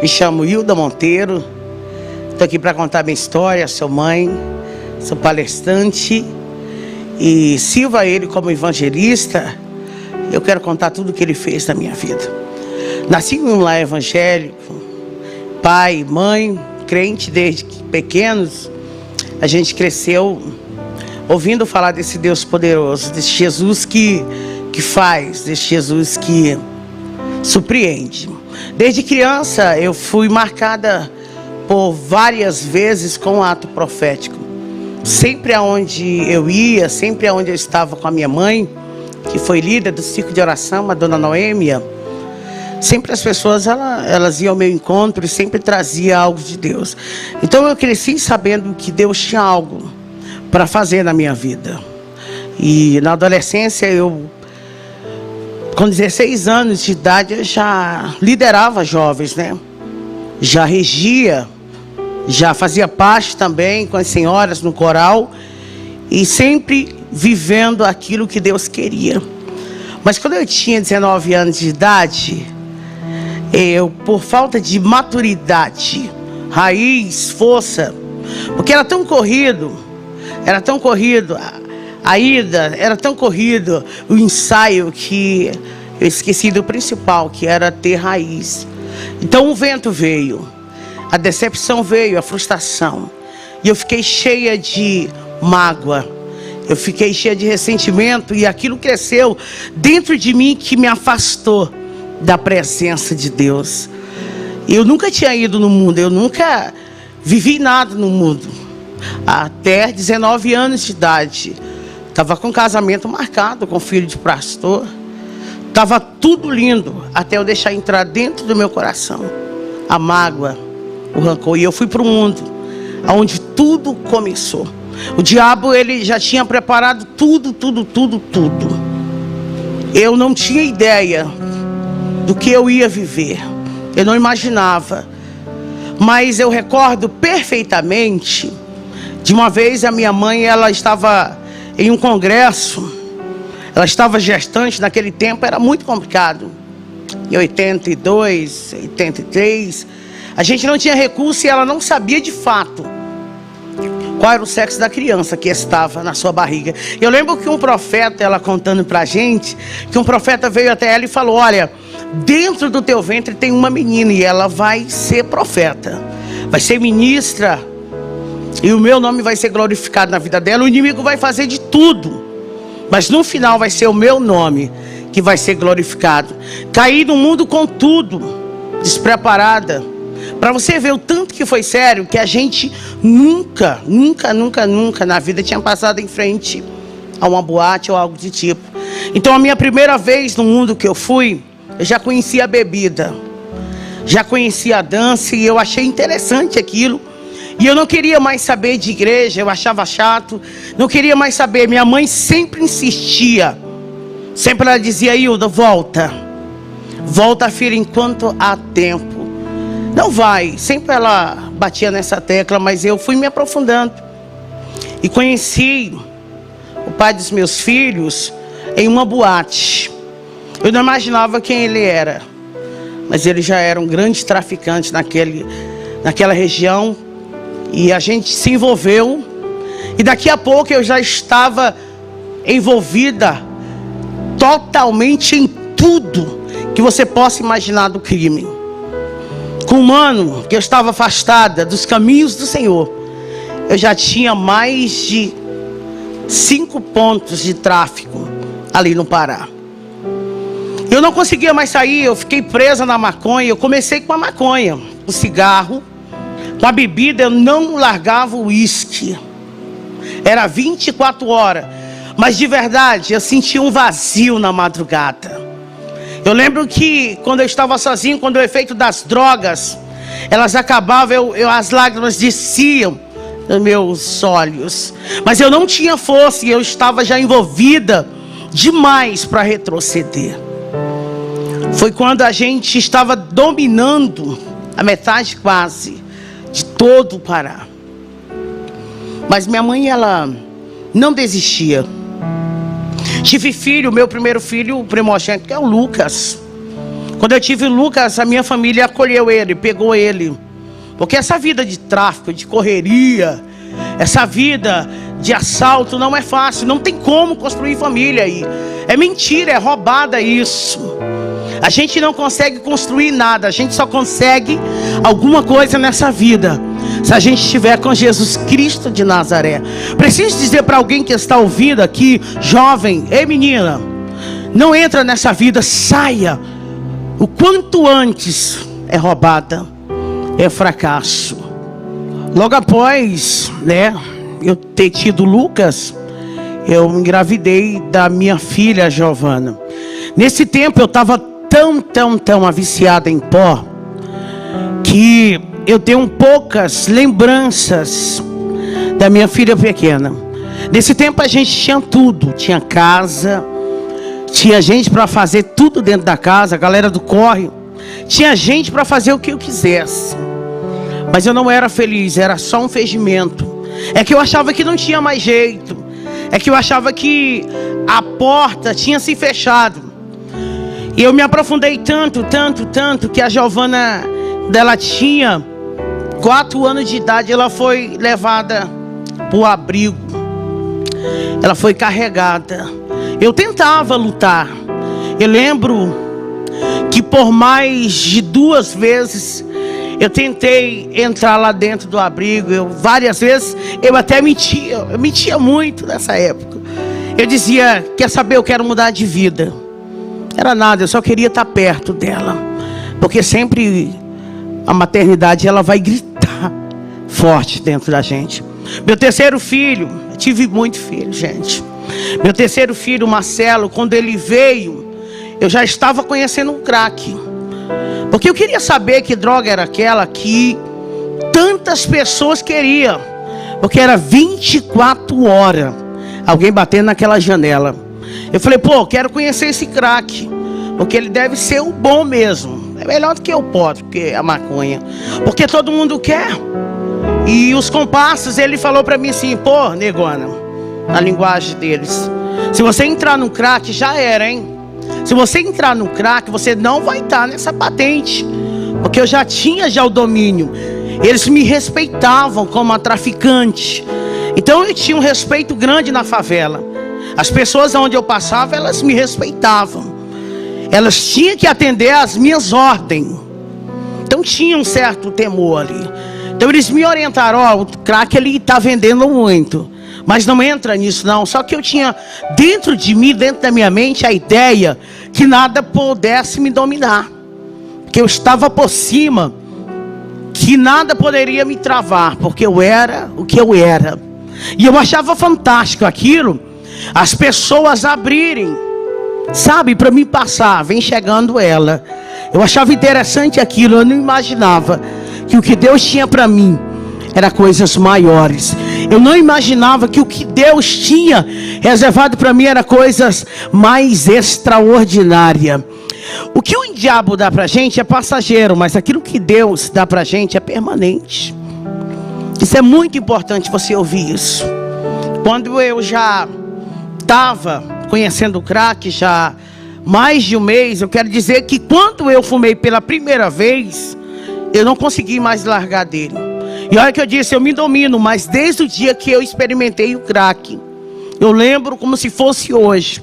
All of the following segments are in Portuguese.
Me chamo Hilda Monteiro, estou aqui para contar minha história. Sou mãe, sou palestrante e sirvo a Ele como evangelista. Eu quero contar tudo o que Ele fez na minha vida. Nasci em um lar evangélico, pai, mãe, crente desde pequenos. A gente cresceu ouvindo falar desse Deus poderoso, desse Jesus que faz, desse Jesus que surpreende. Desde criança eu fui marcada por várias vezes com um ato profético. Sempre aonde eu ia, sempre aonde eu estava com a minha mãe, que foi líder do círculo de oração, a dona Noêmia, sempre as pessoas elas iam ao meu encontro e sempre trazia algo de Deus. Então eu cresci sabendo que Deus tinha algo para fazer na minha vida. E na adolescência com 16 anos de idade, eu já liderava jovens, né? Já regia, já fazia parte também com as senhoras no coral e sempre vivendo aquilo que Deus queria. Mas quando eu tinha 19 anos de idade, por falta de maturidade, raiz, força, porque era tão corrido, a ida, era tão corrido o ensaio que eu esqueci do principal, que era ter raiz. Então o vento veio, a decepção veio, a frustração. E eu fiquei cheia de mágoa, eu fiquei cheia de ressentimento e aquilo cresceu dentro de mim que me afastou da presença de Deus. Eu nunca tinha ido no mundo, eu nunca vivi nada no mundo. Até 19 anos de idade. Estava com casamento marcado com filho de pastor. Estava tudo lindo, até eu deixar entrar dentro do meu coração a mágoa, o rancor. E eu fui para o mundo, onde tudo começou. O diabo, ele já tinha preparado tudo. Eu não tinha ideia do que eu ia viver. Eu não imaginava. Mas eu recordo perfeitamente de uma vez a minha mãe, ela estava em um congresso, ela estava gestante. Naquele tempo era muito complicado. Em 82, 83, a gente não tinha recurso e ela não sabia de fato qual era o sexo da criança que estava na sua barriga. Eu lembro que um profeta, ela contando pra gente, que um profeta veio até ela e falou: olha, dentro do teu ventre tem uma menina e ela vai ser profeta, vai ser ministra, e o meu nome vai ser glorificado na vida dela. O inimigo vai fazer de tudo, mas no final vai ser o meu nome que vai ser glorificado. Caí no mundo com tudo, despreparada. Para você ver o tanto que foi sério, que a gente nunca na vida tinha passado em frente a uma boate ou algo de tipo. Então a minha primeira vez no mundo que eu fui, eu já conhecia a bebida, já conhecia a dança, e eu achei interessante aquilo. E eu não queria mais saber de igreja, eu achava chato, não queria mais saber. Minha mãe sempre insistia, sempre ela dizia: Hilda, volta, filha, enquanto há tempo. Não vai, sempre ela batia nessa tecla, mas eu fui me aprofundando. E conheci o pai dos meus filhos em uma boate. Eu não imaginava quem ele era, mas ele já era um grande traficante naquela região. E a gente se envolveu, e daqui a pouco eu já estava envolvida totalmente em tudo que você possa imaginar do crime. Com um ano que eu estava afastada dos caminhos do Senhor, eu já tinha mais de 5 pontos de tráfico ali no Pará. Eu não conseguia mais sair, eu fiquei presa na maconha. Eu comecei com a maconha, o cigarro. Com a bebida eu não largava o uísque. Era 24 horas. Mas de verdade eu sentia um vazio na madrugada. Eu lembro que quando eu estava sozinho, quando o efeito das drogas elas acabavam, as lágrimas desciam nos meus olhos. Mas eu não tinha força e eu estava já envolvida demais para retroceder. Foi quando a gente estava dominando a metade quase de todo o Pará. Mas minha mãe, ela não desistia. Tive filho, meu primeiro filho, o primogênito, que é o Lucas. Quando eu tive o Lucas, a minha família acolheu ele, pegou ele. Porque essa vida de tráfico, de correria, essa vida de assalto não é fácil. Não tem como construir família aí. É mentira, é roubada isso. A gente não consegue construir nada. A gente só consegue alguma coisa nessa vida se a gente estiver com Jesus Cristo de Nazaré. Preciso dizer para alguém que está ouvindo aqui, jovem, ei menina, não entra nessa vida, saia. O quanto antes é roubada, é fracasso. Logo após, eu ter tido Lucas, eu engravidei da minha filha Giovana. Nesse tempo eu estava tão viciada em pó, que eu tenho poucas lembranças da minha filha pequena. Nesse tempo a gente tinha tudo, tinha casa, tinha gente para fazer tudo dentro da casa, a galera do corre, tinha gente para fazer o que eu quisesse. Mas eu não era feliz, era só um fingimento. É que eu achava que não tinha mais jeito. É que eu achava que a porta tinha se fechado. E eu me aprofundei tanto, que a Giovana, dela tinha 4 anos de idade, ela foi levada para o abrigo. Ela foi carregada. Eu tentava lutar. Eu lembro que por mais de 2 vezes eu tentei entrar lá dentro do abrigo. Várias vezes eu até mentia. Eu mentia muito nessa época. Eu dizia, quer saber, eu quero mudar de vida. Era nada, eu só queria estar perto dela. Porque sempre a maternidade, ela vai gritar forte dentro da gente. Meu terceiro filho, eu tive muito filho, gente. Meu terceiro filho, Marcelo, quando ele veio, eu já estava conhecendo um crack. Porque eu queria saber que droga era aquela que tantas pessoas queriam. Porque era 24 horas alguém batendo naquela janela. Eu falei, quero conhecer esse crack, porque ele deve ser o bom mesmo. É melhor do que o pó, porque a maconha. Porque todo mundo quer. E os comparsas, ele falou pra mim assim, negona, na linguagem deles, se você entrar no crack, já era, hein? Se você entrar no crack, você não vai estar nessa patente. Porque eu já tinha o domínio. Eles me respeitavam como a traficante. Então eu tinha um respeito grande na favela. As pessoas onde eu passava, elas me respeitavam. Elas tinham que atender às minhas ordens. Então tinha um certo temor ali. Então eles me orientaram, o crack ele está vendendo muito. Mas não entra nisso não. Só que eu tinha dentro de mim, dentro da minha mente, a ideia que nada pudesse me dominar. Que eu estava por cima. Que nada poderia me travar. Porque eu era o que eu era. E eu achava fantástico aquilo. As pessoas abrirem. Sabe, para mim passar. Vem chegando ela. Eu achava interessante aquilo. Eu não imaginava que o que Deus tinha para mim era coisas maiores. Eu não imaginava que o que Deus tinha reservado para mim era coisas mais extraordinárias. O que o diabo dá para a gente é passageiro, mas aquilo que Deus dá para a gente é permanente. Isso é muito importante você ouvir isso. Quando eu já estava conhecendo o crack, já mais de um mês, eu quero dizer que quando eu fumei pela primeira vez, eu não consegui mais largar dele. E olha que eu disse, eu me domino, mas desde o dia que eu experimentei o crack, eu lembro como se fosse hoje,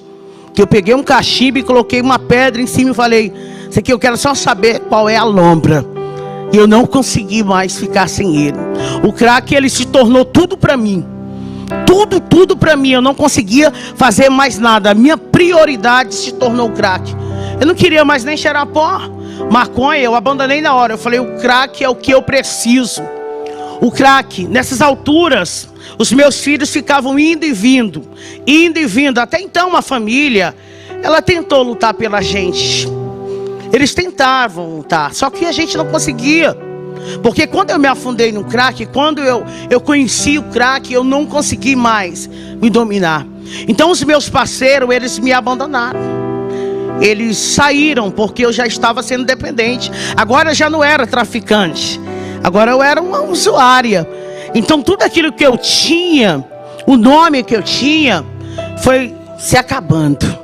que eu peguei um cachimbo e coloquei uma pedra em cima e falei, isso aqui eu quero só saber qual é a lombra. E eu não consegui mais ficar sem ele. O crack, ele se tornou tudo para mim. Tudo para mim. Eu não conseguia fazer mais nada. A minha prioridade se tornou o crack. Eu não queria mais nem cheirar pó. Maconha, eu abandonei na hora. Eu falei, o crack é o que eu preciso. O crack, nessas alturas, os meus filhos ficavam indo e vindo. Até então a família, ela tentou lutar pela gente. Eles tentavam lutar, só que a gente não conseguia. Porque quando eu me afundei no crack, quando eu conheci o crack, eu não consegui mais me dominar. Então os meus parceiros, eles me abandonaram. Eles saíram porque eu já estava sendo dependente. Agora eu já não era traficante. Agora eu era uma usuária. Então tudo aquilo que eu tinha, o nome que eu tinha, foi se acabando.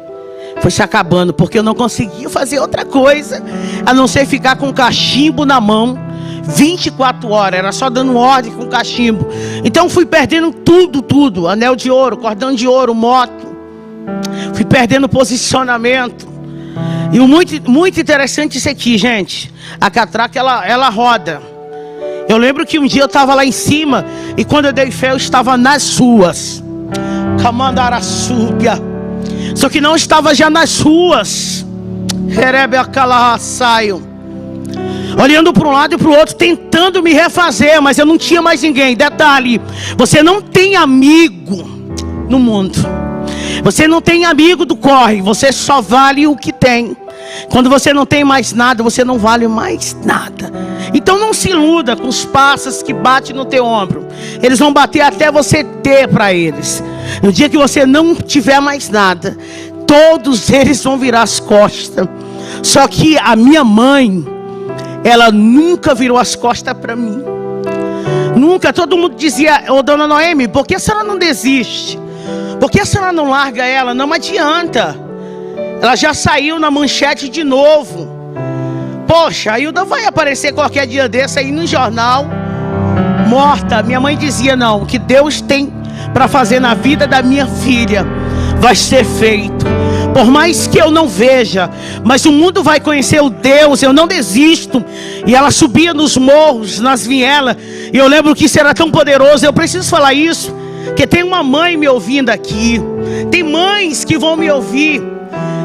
foi se acabando, porque eu não conseguia fazer outra coisa a não ser ficar com o cachimbo na mão 24 horas, era só dando ordem com o cachimbo. Então fui perdendo tudo, anel de ouro, cordão de ouro, moto, fui perdendo posicionamento. E o muito interessante isso aqui, gente, a catraca ela roda. Eu lembro que um dia eu estava lá em cima, e quando eu dei fé eu estava nas ruas, Camandaraçúbia. Só que não estava já nas ruas, olhando para um lado e para o outro, tentando me refazer, mas eu não tinha mais ninguém. Detalhe, você não tem amigo no mundo, você não tem amigo do corre, você só vale o que tem. Quando você não tem mais nada, você não vale mais nada. Então não se iluda com os pássaros que batem no teu ombro. Eles vão bater até você ter para eles. No dia que você não tiver mais nada, todos eles vão virar as costas. Só que a minha mãe, ela nunca virou as costas para mim. Nunca. Todo mundo dizia: ô dona Noemi, por que a senhora não desiste? Por que a senhora não larga ela? Não adianta. Ela já saiu na manchete de novo. Poxa, a Hilda vai aparecer qualquer dia desse aí no jornal, morta. Minha mãe dizia: não, o que Deus tem para fazer na vida da minha filha vai ser feito. Por mais que eu não veja, mas o mundo vai conhecer o Deus, eu não desisto. E ela subia nos morros, nas vielas, e eu lembro que isso era tão poderoso. Eu preciso falar isso, porque tem uma mãe me ouvindo aqui, tem mães que vão me ouvir.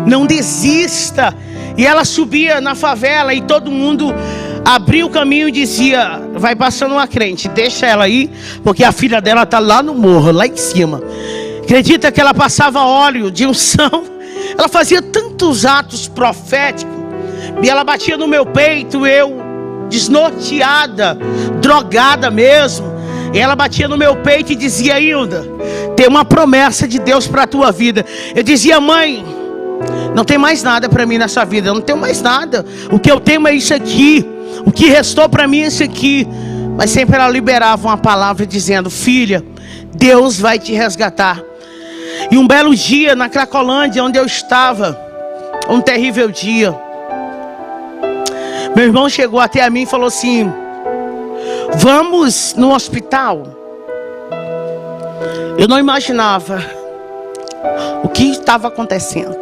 Não desista. E ela subia na favela e todo mundo abria o caminho e dizia: vai passando uma crente, deixa ela aí, porque a filha dela está lá no morro, lá em cima. Acredita que ela passava óleo de unção? Ela fazia tantos atos proféticos, e ela batia no meu peito, eu desnorteada, drogada mesmo, e ela batia no meu peito e dizia: Hilda, tem uma promessa de Deus para a tua vida. Eu dizia: mãe, não tem mais nada para mim nessa vida, eu não tenho mais nada, o que eu tenho é isso aqui, o que restou para mim é isso aqui. Mas sempre ela liberava uma palavra dizendo: filha, Deus vai te resgatar. E um belo dia na Cracolândia, onde eu estava, um terrível dia, meu irmão chegou até a mim e falou assim: vamos no hospital. Eu não imaginava o que estava acontecendo.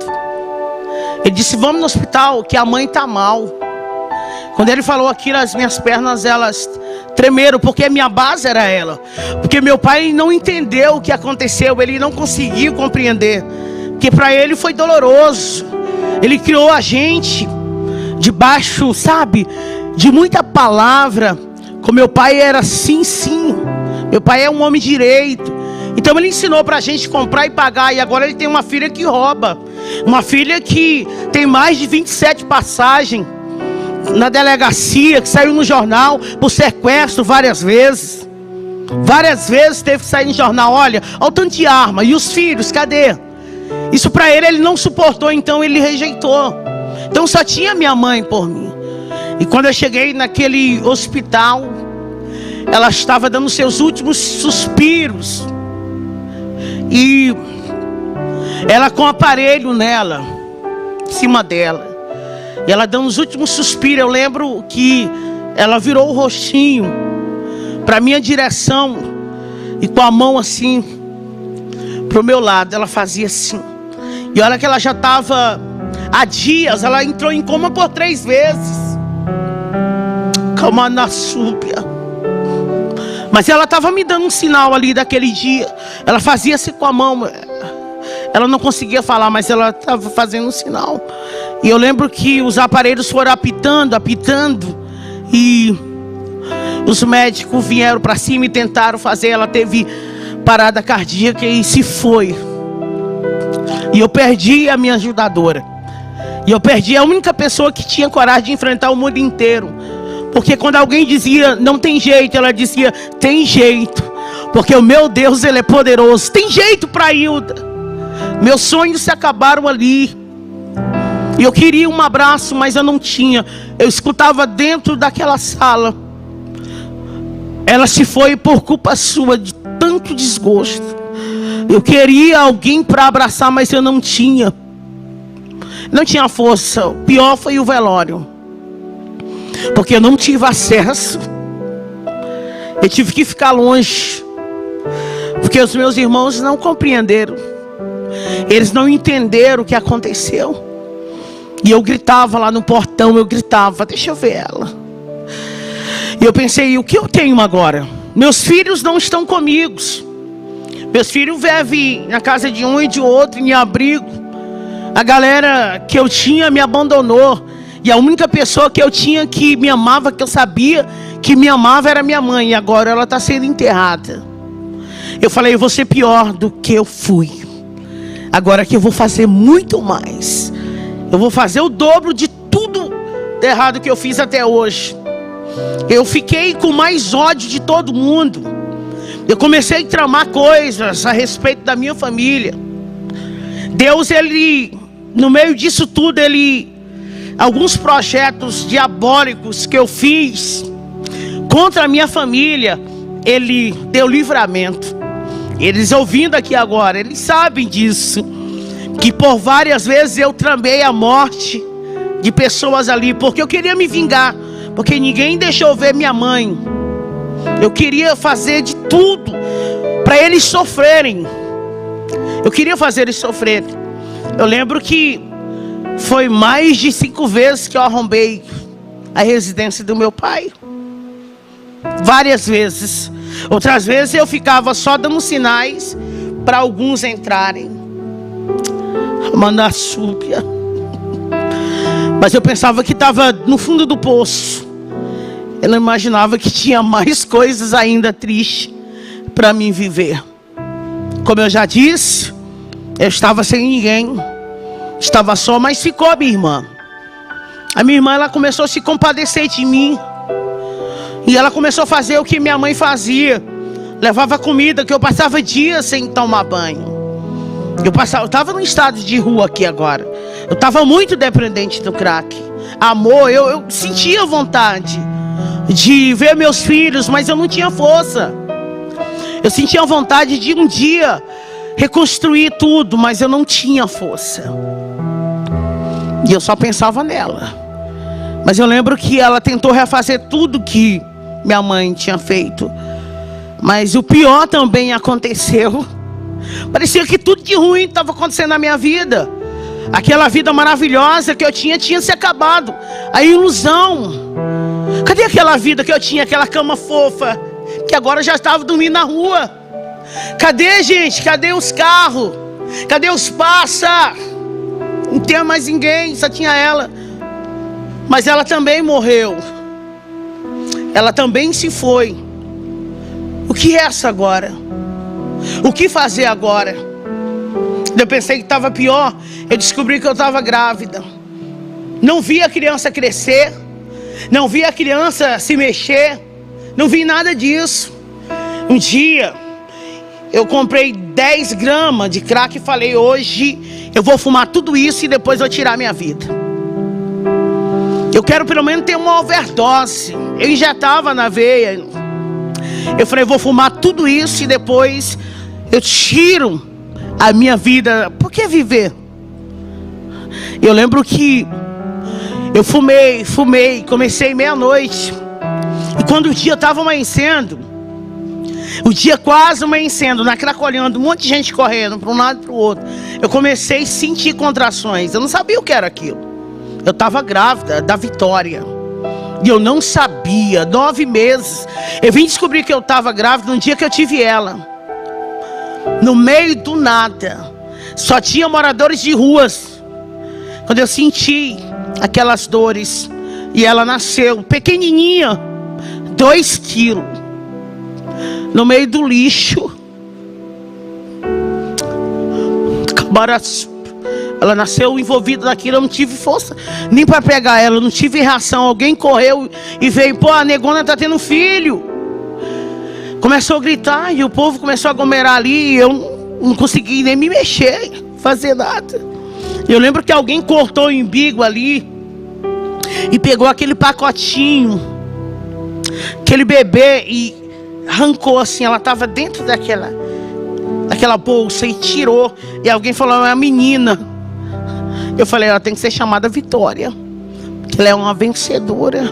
Ele disse: vamos no hospital, que a mãe está mal. Quando ele falou aquilo, as minhas pernas, elas tremeram, porque a minha base era ela. Porque meu pai não entendeu o que aconteceu, ele não conseguiu compreender, porque para ele foi doloroso. Ele criou a gente debaixo, sabe, de muita palavra. Com meu pai era sim, sim. Meu pai é um homem direito. Então ele ensinou para a gente comprar e pagar. E agora ele tem uma filha que rouba. Uma filha que tem mais de 27 passagens na delegacia, que saiu no jornal por sequestro várias vezes. Várias vezes teve que sair no jornal. Olha o tanto de arma. E os filhos, cadê? Isso para ele não suportou, então ele rejeitou. Então só tinha minha mãe por mim. E quando eu cheguei naquele hospital, ela estava dando seus últimos suspiros. E ela com o aparelho nela, em cima dela, e ela dando os últimos suspiros. Eu lembro que ela virou o rostinho para minha direção, e com a mão assim para o meu lado, ela fazia assim. E olha que ela já estava há dias, ela entrou em coma por 3 vezes. Calma na súbia. Mas ela estava me dando um sinal ali daquele dia. Ela fazia assim com a mão. Ela não conseguia falar, mas ela estava fazendo um sinal. E eu lembro que os aparelhos foram apitando. E os médicos vieram para cima e tentaram fazer. Ela teve parada cardíaca e se foi. E eu perdi a minha ajudadora. E eu perdi a única pessoa que tinha coragem de enfrentar o mundo inteiro. Porque quando alguém dizia não tem jeito, ela dizia tem jeito. Porque o meu Deus, Ele é poderoso. Tem jeito para Hilda. Meus sonhos se acabaram ali. E eu queria um abraço, mas eu não tinha. Eu escutava dentro daquela sala: ela se foi por culpa sua, de tanto desgosto. Eu queria alguém para abraçar, mas eu não tinha. Não tinha força. O pior foi o velório, porque eu não tive acesso. Eu tive que ficar longe, porque os meus irmãos não compreenderam. Eles não entenderam o que aconteceu. E eu gritava lá no portão, eu gritava, deixa eu ver ela. E eu pensei, o que eu tenho agora? Meus filhos não estão comigo. Meus filhos vivem na casa de um e de outro, em abrigo. A galera que eu tinha me abandonou. E a única pessoa que eu tinha que me amava, que eu sabia que me amava, era minha mãe. E agora ela está sendo enterrada. Eu falei, eu vou ser pior do que eu fui. Agora que eu vou fazer muito mais. Eu vou fazer o dobro de tudo de errado que eu fiz até hoje. Eu fiquei com mais ódio de todo mundo. Eu comecei a tramar coisas a respeito da minha família. Deus, Ele, no meio disso tudo, alguns projetos diabólicos que eu fiz contra a minha família, Ele deu livramento. Eles ouvindo aqui agora, eles sabem disso. Que por várias vezes eu tramei a morte de pessoas ali, porque eu queria me vingar. Porque ninguém deixou ver minha mãe. Eu queria fazer de tudo para eles sofrerem. Eu queria fazer eles sofrerem. Eu lembro que foi mais de 5 vezes que eu arrombei a residência do meu pai. Várias vezes. Outras vezes eu ficava só dando sinais para alguns entrarem. Mandassúpia. Mas eu pensava que estava no fundo do poço. Eu não imaginava que tinha mais coisas ainda tristes para mim viver. Como eu já disse, eu estava sem ninguém. Estava só, mas ficou a minha irmã. A minha irmã, ela começou a se compadecer de mim. E ela começou a fazer o que minha mãe fazia. Levava comida, que eu passava dias sem tomar banho. Eu estava num estado de rua aqui agora. Eu estava muito dependente do crack. Amor, eu sentia vontade de ver meus filhos, mas eu não tinha força. Eu sentia vontade de um dia reconstruir tudo, mas eu não tinha força. E eu só pensava nela. Mas eu lembro que ela tentou refazer tudo que minha mãe tinha feito. Mas o pior também aconteceu. Parecia que tudo de ruim estava acontecendo na minha vida. Aquela vida maravilhosa que eu tinha se acabado. A ilusão. Cadê aquela vida que eu tinha? Aquela cama fofa, que agora já estava dormindo na rua. Cadê, gente? Cadê os carros? Cadê os pássaros? Não tinha mais ninguém, só tinha ela. Mas ela também morreu. Ela também se foi. O que é isso agora? O que fazer agora? Eu pensei que estava pior. Eu descobri que eu estava grávida. Não vi a criança crescer. Não vi a criança se mexer. Não vi nada disso. Um dia eu comprei 10 gramas de crack e falei, hoje eu vou fumar tudo isso e depois vou tirar minha vida. Eu quero pelo menos ter uma overdose. Eu injetava na veia. Eu falei, vou fumar tudo isso e depois eu tiro a minha vida. Por que viver? Eu lembro que eu fumei, comecei meia-noite. E quando o dia estava amanhecendo, o dia quase amanhecendo, na Cracolhando, um monte de gente correndo para um lado e para o outro, eu comecei a sentir contrações. Eu não sabia o que era aquilo. Eu estava grávida da Vitória. E eu não sabia, 9 meses. Eu vim descobrir que eu estava grávida no dia que eu tive ela. No meio do nada. Só tinha moradores de ruas. Quando eu senti aquelas dores. E ela nasceu pequenininha, 2 quilos. No meio do lixo. Ela nasceu envolvida naquilo. Eu não tive força nem para pegar ela. Eu não tive reação. Alguém correu e veio. Pô, a negona tá tendo filho. Começou a gritar. E o povo começou a aglomerar ali. E eu não consegui nem me mexer, fazer nada. Eu lembro que alguém cortou o umbigo ali e pegou aquele pacotinho, aquele bebê, e arrancou assim. Ela estava dentro daquela bolsa e tirou. E alguém falou, é uma menina. Eu falei, ela tem que ser chamada Vitória, que ela é uma vencedora.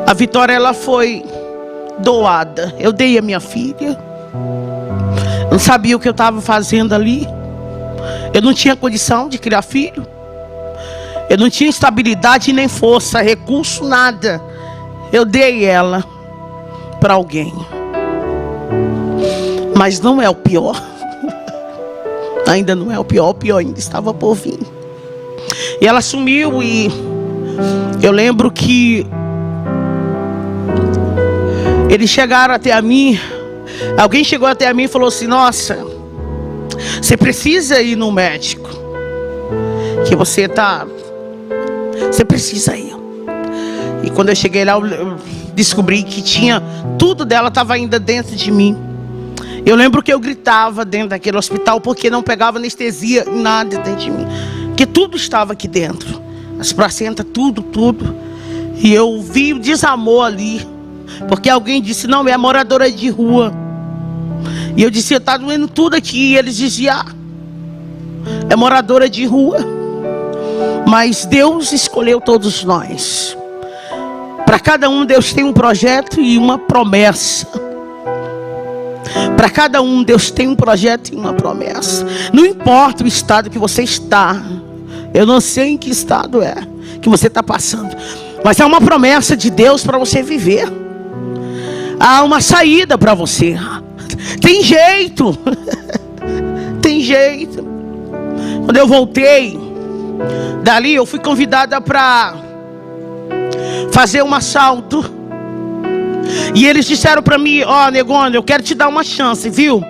A Vitória, ela foi doada. Eu dei a minha filha. Eu não sabia o que eu estava fazendo ali. Eu não tinha condição de criar filho. Eu não tinha estabilidade nem força, recurso, nada. Eu dei ela para alguém. Mas não é o pior. Ainda não é o pior ainda estava por vir. E ela sumiu e eu lembro que eles chegaram até a mim. Alguém chegou até a mim e falou assim: nossa, você precisa ir no médico, que você precisa ir. E quando eu cheguei lá, eu descobri que tudo dela estava ainda dentro de mim. Eu lembro que eu gritava dentro daquele hospital, porque não pegava anestesia, nada dentro de mim, que tudo estava aqui dentro, as placentas, tudo. E eu vi o desamor ali, porque alguém disse: não, é moradora de rua. E eu disse: está doendo tudo aqui. E eles diziam: é moradora de rua. Mas Deus escolheu todos nós. Para cada um, Deus tem um projeto e uma promessa. Para cada um, Deus tem um projeto e uma promessa. Não importa o estado que você está. Eu não sei em que estado é que você está passando, mas há uma promessa de Deus para você viver. Há uma saída para você. Tem jeito. Tem jeito. Quando eu voltei dali, eu fui convidada para fazer um assalto. E eles disseram para mim: ó, negona, eu quero te dar uma chance, viu?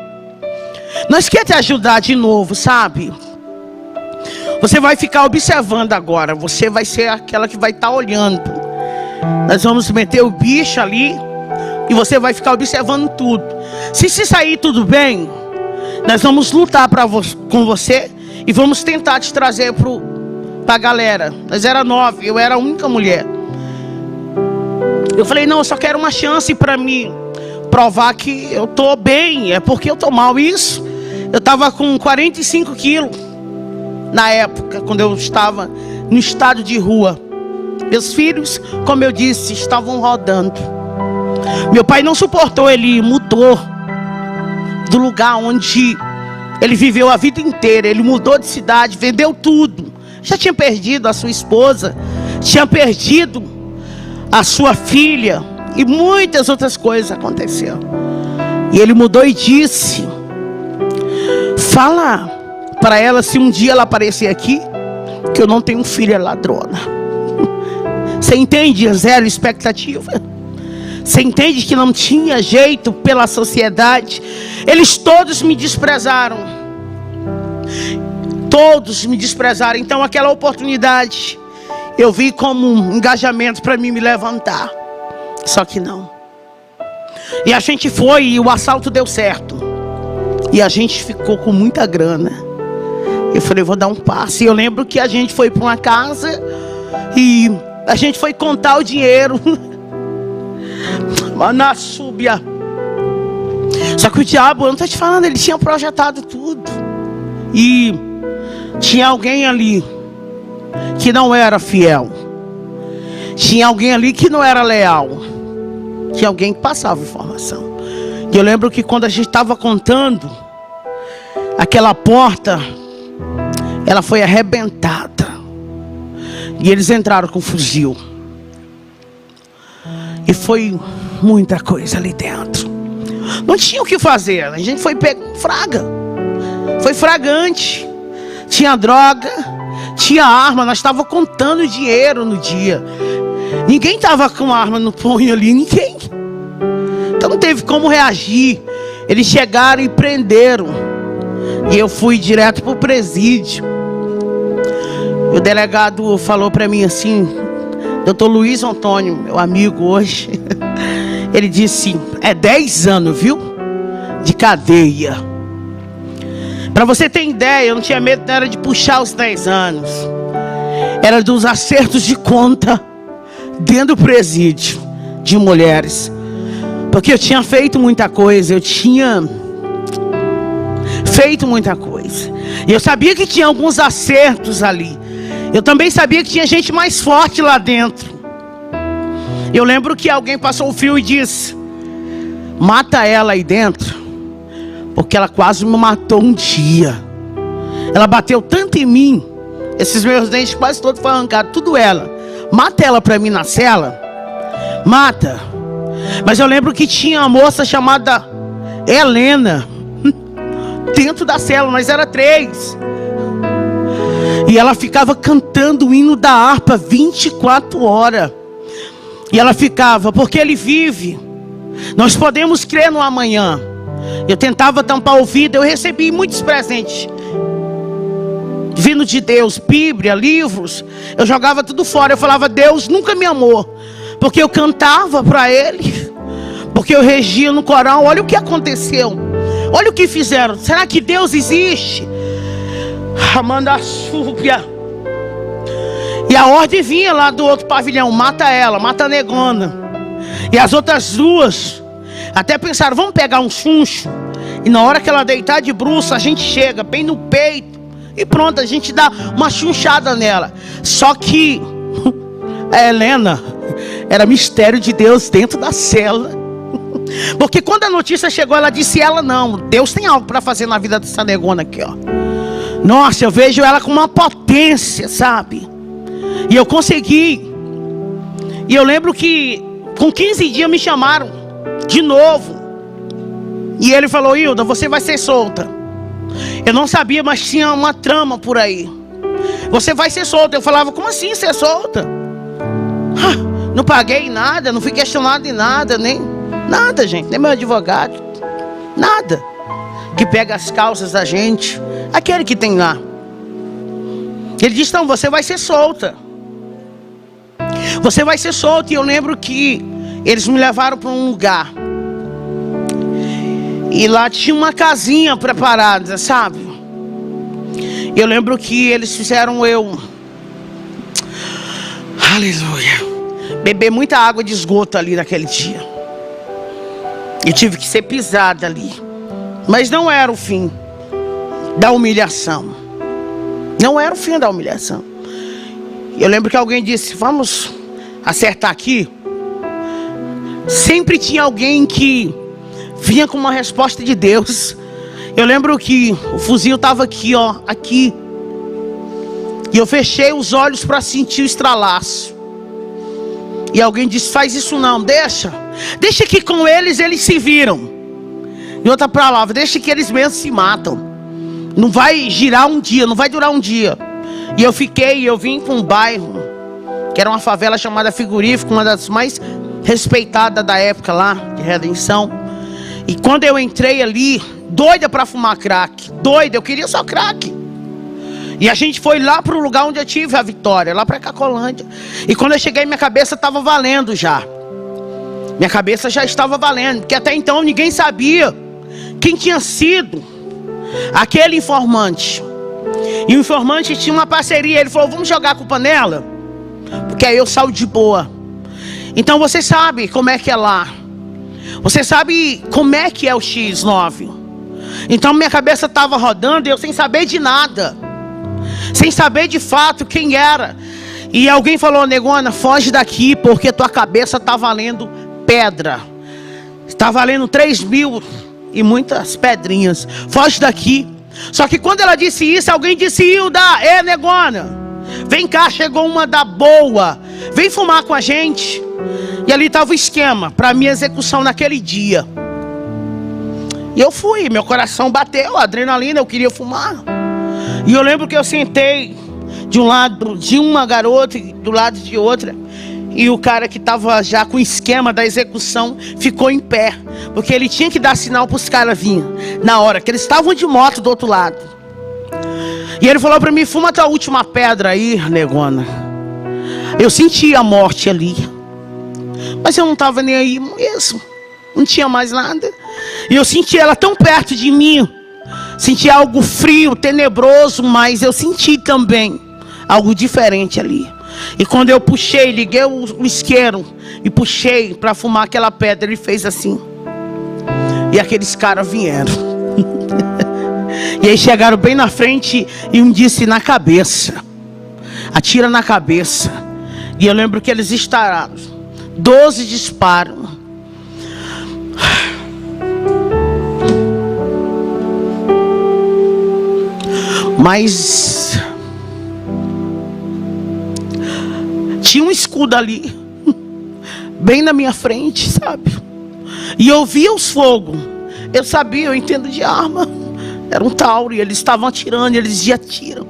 Nós queremos te ajudar de novo, sabe? Você vai ficar observando agora. Você vai ser aquela que vai estar olhando. Nós vamos meter o bicho ali e você vai ficar observando tudo. Se sair tudo bem, nós vamos lutar com você e vamos tentar te trazer para a galera. Nós era 9, eu era a única mulher. Eu falei: não, eu só quero uma chance para me provar que eu tô bem. É porque eu tô mal. Isso, eu estava com 45 quilos na época, quando eu estava no estado de rua. Meus filhos, como eu disse, estavam rodando. Meu pai não suportou, ele mudou do lugar onde ele viveu a vida inteira. Ele mudou de cidade, vendeu tudo. Já tinha perdido a sua esposa, tinha perdido a sua filha e muitas outras coisas aconteceram. E ele mudou e disse: fala para ela, se um dia ela aparecer aqui, que eu não tenho filha ladrona. Você entende? Zero expectativa. Você entende que não tinha jeito pela sociedade. Eles todos me desprezaram. Todos me desprezaram. Então aquela oportunidade eu vi como um engajamento para mim me levantar. Só que não. E a gente foi e o assalto deu certo. E a gente ficou com muita grana. Eu falei: vou dar um passo. E eu lembro que a gente foi para uma casa e a gente foi contar o dinheiro. Na súbia. Só que o diabo, eu não estou te falando, ele tinha projetado tudo. E tinha alguém ali que não era fiel. Tinha alguém ali que não era leal. Tinha alguém que passava informação. E eu lembro que quando a gente estava contando, aquela porta, ela foi arrebentada. E eles entraram com fuzil. E foi muita coisa ali dentro. Não tinha o que fazer. A gente foi pego fraga. Foi fragante. Tinha droga, tinha arma. Nós estávamos contando dinheiro no dia. Ninguém estava com arma no punho ali. Ninguém. Então não teve como reagir. Eles chegaram e prenderam. E eu fui direto para o presídio. O delegado falou para mim assim: Dr. Luiz Antônio, meu amigo hoje, ele disse: é 10 anos, viu? De cadeia. Para você ter ideia, eu não tinha medo, não era de puxar os 10 anos. Era dos acertos de conta dentro do presídio de mulheres. Porque eu tinha feito muita coisa, eu tinha feito muita coisa. E eu sabia que tinha alguns acertos ali. Eu também sabia que tinha gente mais forte lá dentro. Eu lembro que alguém passou o fio e disse: mata ela aí dentro, porque ela quase me matou um dia. Ela bateu tanto em mim, esses meus dentes quase todos foram arrancados, tudo ela. Mata ela pra mim na cela. Mata. Mas eu lembro que tinha uma moça chamada Helena dentro da cela, nós era 3. E ela ficava cantando o hino da harpa 24 horas. E ela ficava: porque Ele vive, nós podemos crer no amanhã. Eu tentava tampar o ouvido. Eu recebi muitos presentes vindo de Deus, Bíblia, livros. Eu jogava tudo fora. Eu falava: Deus nunca me amou, porque eu cantava para Ele, porque eu regia no coral. Olha o que aconteceu, olha o que fizeram. Será que Deus existe? Amanda Súbia. E a ordem vinha lá do outro pavilhão: mata ela, mata a negona. E as outras 2 até pensaram: vamos pegar um chuncho, e na hora que ela deitar de bruços, a gente chega bem no peito e pronto, a gente dá uma chunchada nela. Só que a Helena era mistério de Deus dentro da cela. Porque quando a notícia chegou, ela disse: ela não, Deus tem algo para fazer na vida dessa negona aqui, ó. Nossa, eu vejo ela com uma potência, sabe? E eu consegui. E eu lembro que com 15 dias me chamaram de novo. E ele falou: Hilda, você vai ser solta. Eu não sabia, mas tinha uma trama por aí. Você vai ser solta. Eu falava: como assim ser solta? Não paguei nada, não fui questionado de nada, nem nada, gente. Nem meu advogado, nada. Que pega as causas da gente, aquele que tem lá. Ele disse: não, você vai ser solta. Você vai ser solta. E eu lembro que eles me levaram para um lugar. E lá tinha uma casinha preparada, sabe? Eu lembro que eles fizeram eu, aleluia, beber muita água de esgoto ali naquele dia. Eu tive que ser pisada ali. Mas não era o fim da humilhação. Não era o fim da humilhação. Eu lembro que alguém disse: vamos acertar aqui. Sempre tinha alguém que vinha com uma resposta de Deus. Eu lembro que o fuzil estava aqui, ó, aqui. E eu fechei os olhos para sentir o estralaço. E alguém disse: faz isso não, deixa que com eles se viram. Em outra palavra, deixa que eles mesmos se matam. Não vai girar um dia, não vai durar um dia. E eu vim para um bairro que era uma favela chamada Frigorífico, uma das mais respeitadas da época lá, de Redenção. E quando eu entrei ali, doida para fumar crack, doida, eu queria só crack. E a gente foi lá para o lugar onde eu tive a vitória, lá para Cacolândia. E quando eu cheguei, minha cabeça estava valendo já. Minha cabeça já estava valendo, porque até então ninguém sabia quem tinha sido aquele informante. E o informante tinha uma parceria. Ele falou: vamos jogar a culpa nela, porque aí eu saio de boa. Então você sabe como é que é lá. Você sabe como é que é o X9. Então minha cabeça estava rodando e eu sem saber de nada, sem saber de fato quem era. E alguém falou: negona, foge daqui, porque tua cabeça está valendo pedra. Está valendo 3.000 e muitas pedrinhas. Foge daqui. Só que quando ela disse isso, alguém disse: Hilda, negona, vem cá, chegou uma da boa, vem fumar com a gente. E ali estava o esquema para minha execução naquele dia. E eu fui, meu coração bateu, adrenalina, eu queria fumar. E eu lembro que eu sentei de um lado de uma garota e do lado de outra. E o cara que estava já com o esquema da execução ficou em pé, porque ele tinha que dar sinal para os caras virem na hora, que eles estavam de moto do outro lado. E ele falou para mim: fuma tua última pedra aí, negona. Eu senti a morte ali, mas eu não estava nem aí mesmo, não tinha mais nada. E eu senti ela tão perto de mim, senti algo frio, tenebroso, mas eu senti também algo diferente ali. E quando eu puxei, liguei o isqueiro e puxei para fumar aquela pedra, ele fez assim. E aqueles caras vieram. E aí chegaram bem na frente e um disse: na cabeça, atira na cabeça. E eu lembro que eles estouraram 12 disparos. Mas tinha um escudo ali, bem na minha frente, sabe? E eu via os fogos. Eu sabia, eu entendo de arma. Era um Tauro e eles estavam atirando, e eles já atiram.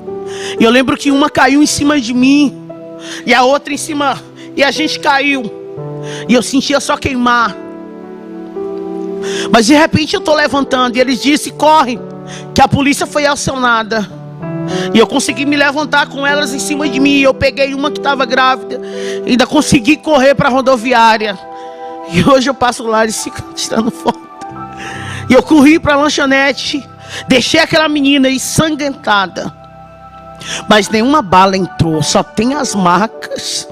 E eu lembro que uma caiu em cima de mim e a outra em cima, e a gente caiu. E eu sentia só queimar. Mas de repente eu estou levantando e eles disseram: corre, que a polícia foi acionada. E eu consegui me levantar com elas em cima de mim. Eu peguei uma que estava grávida, ainda consegui correr para a rodoviária. E hoje eu passo lá e fico tirando foto. E eu corri para a lanchonete, deixei aquela menina ensanguentada, mas nenhuma bala entrou, só tem as marcas.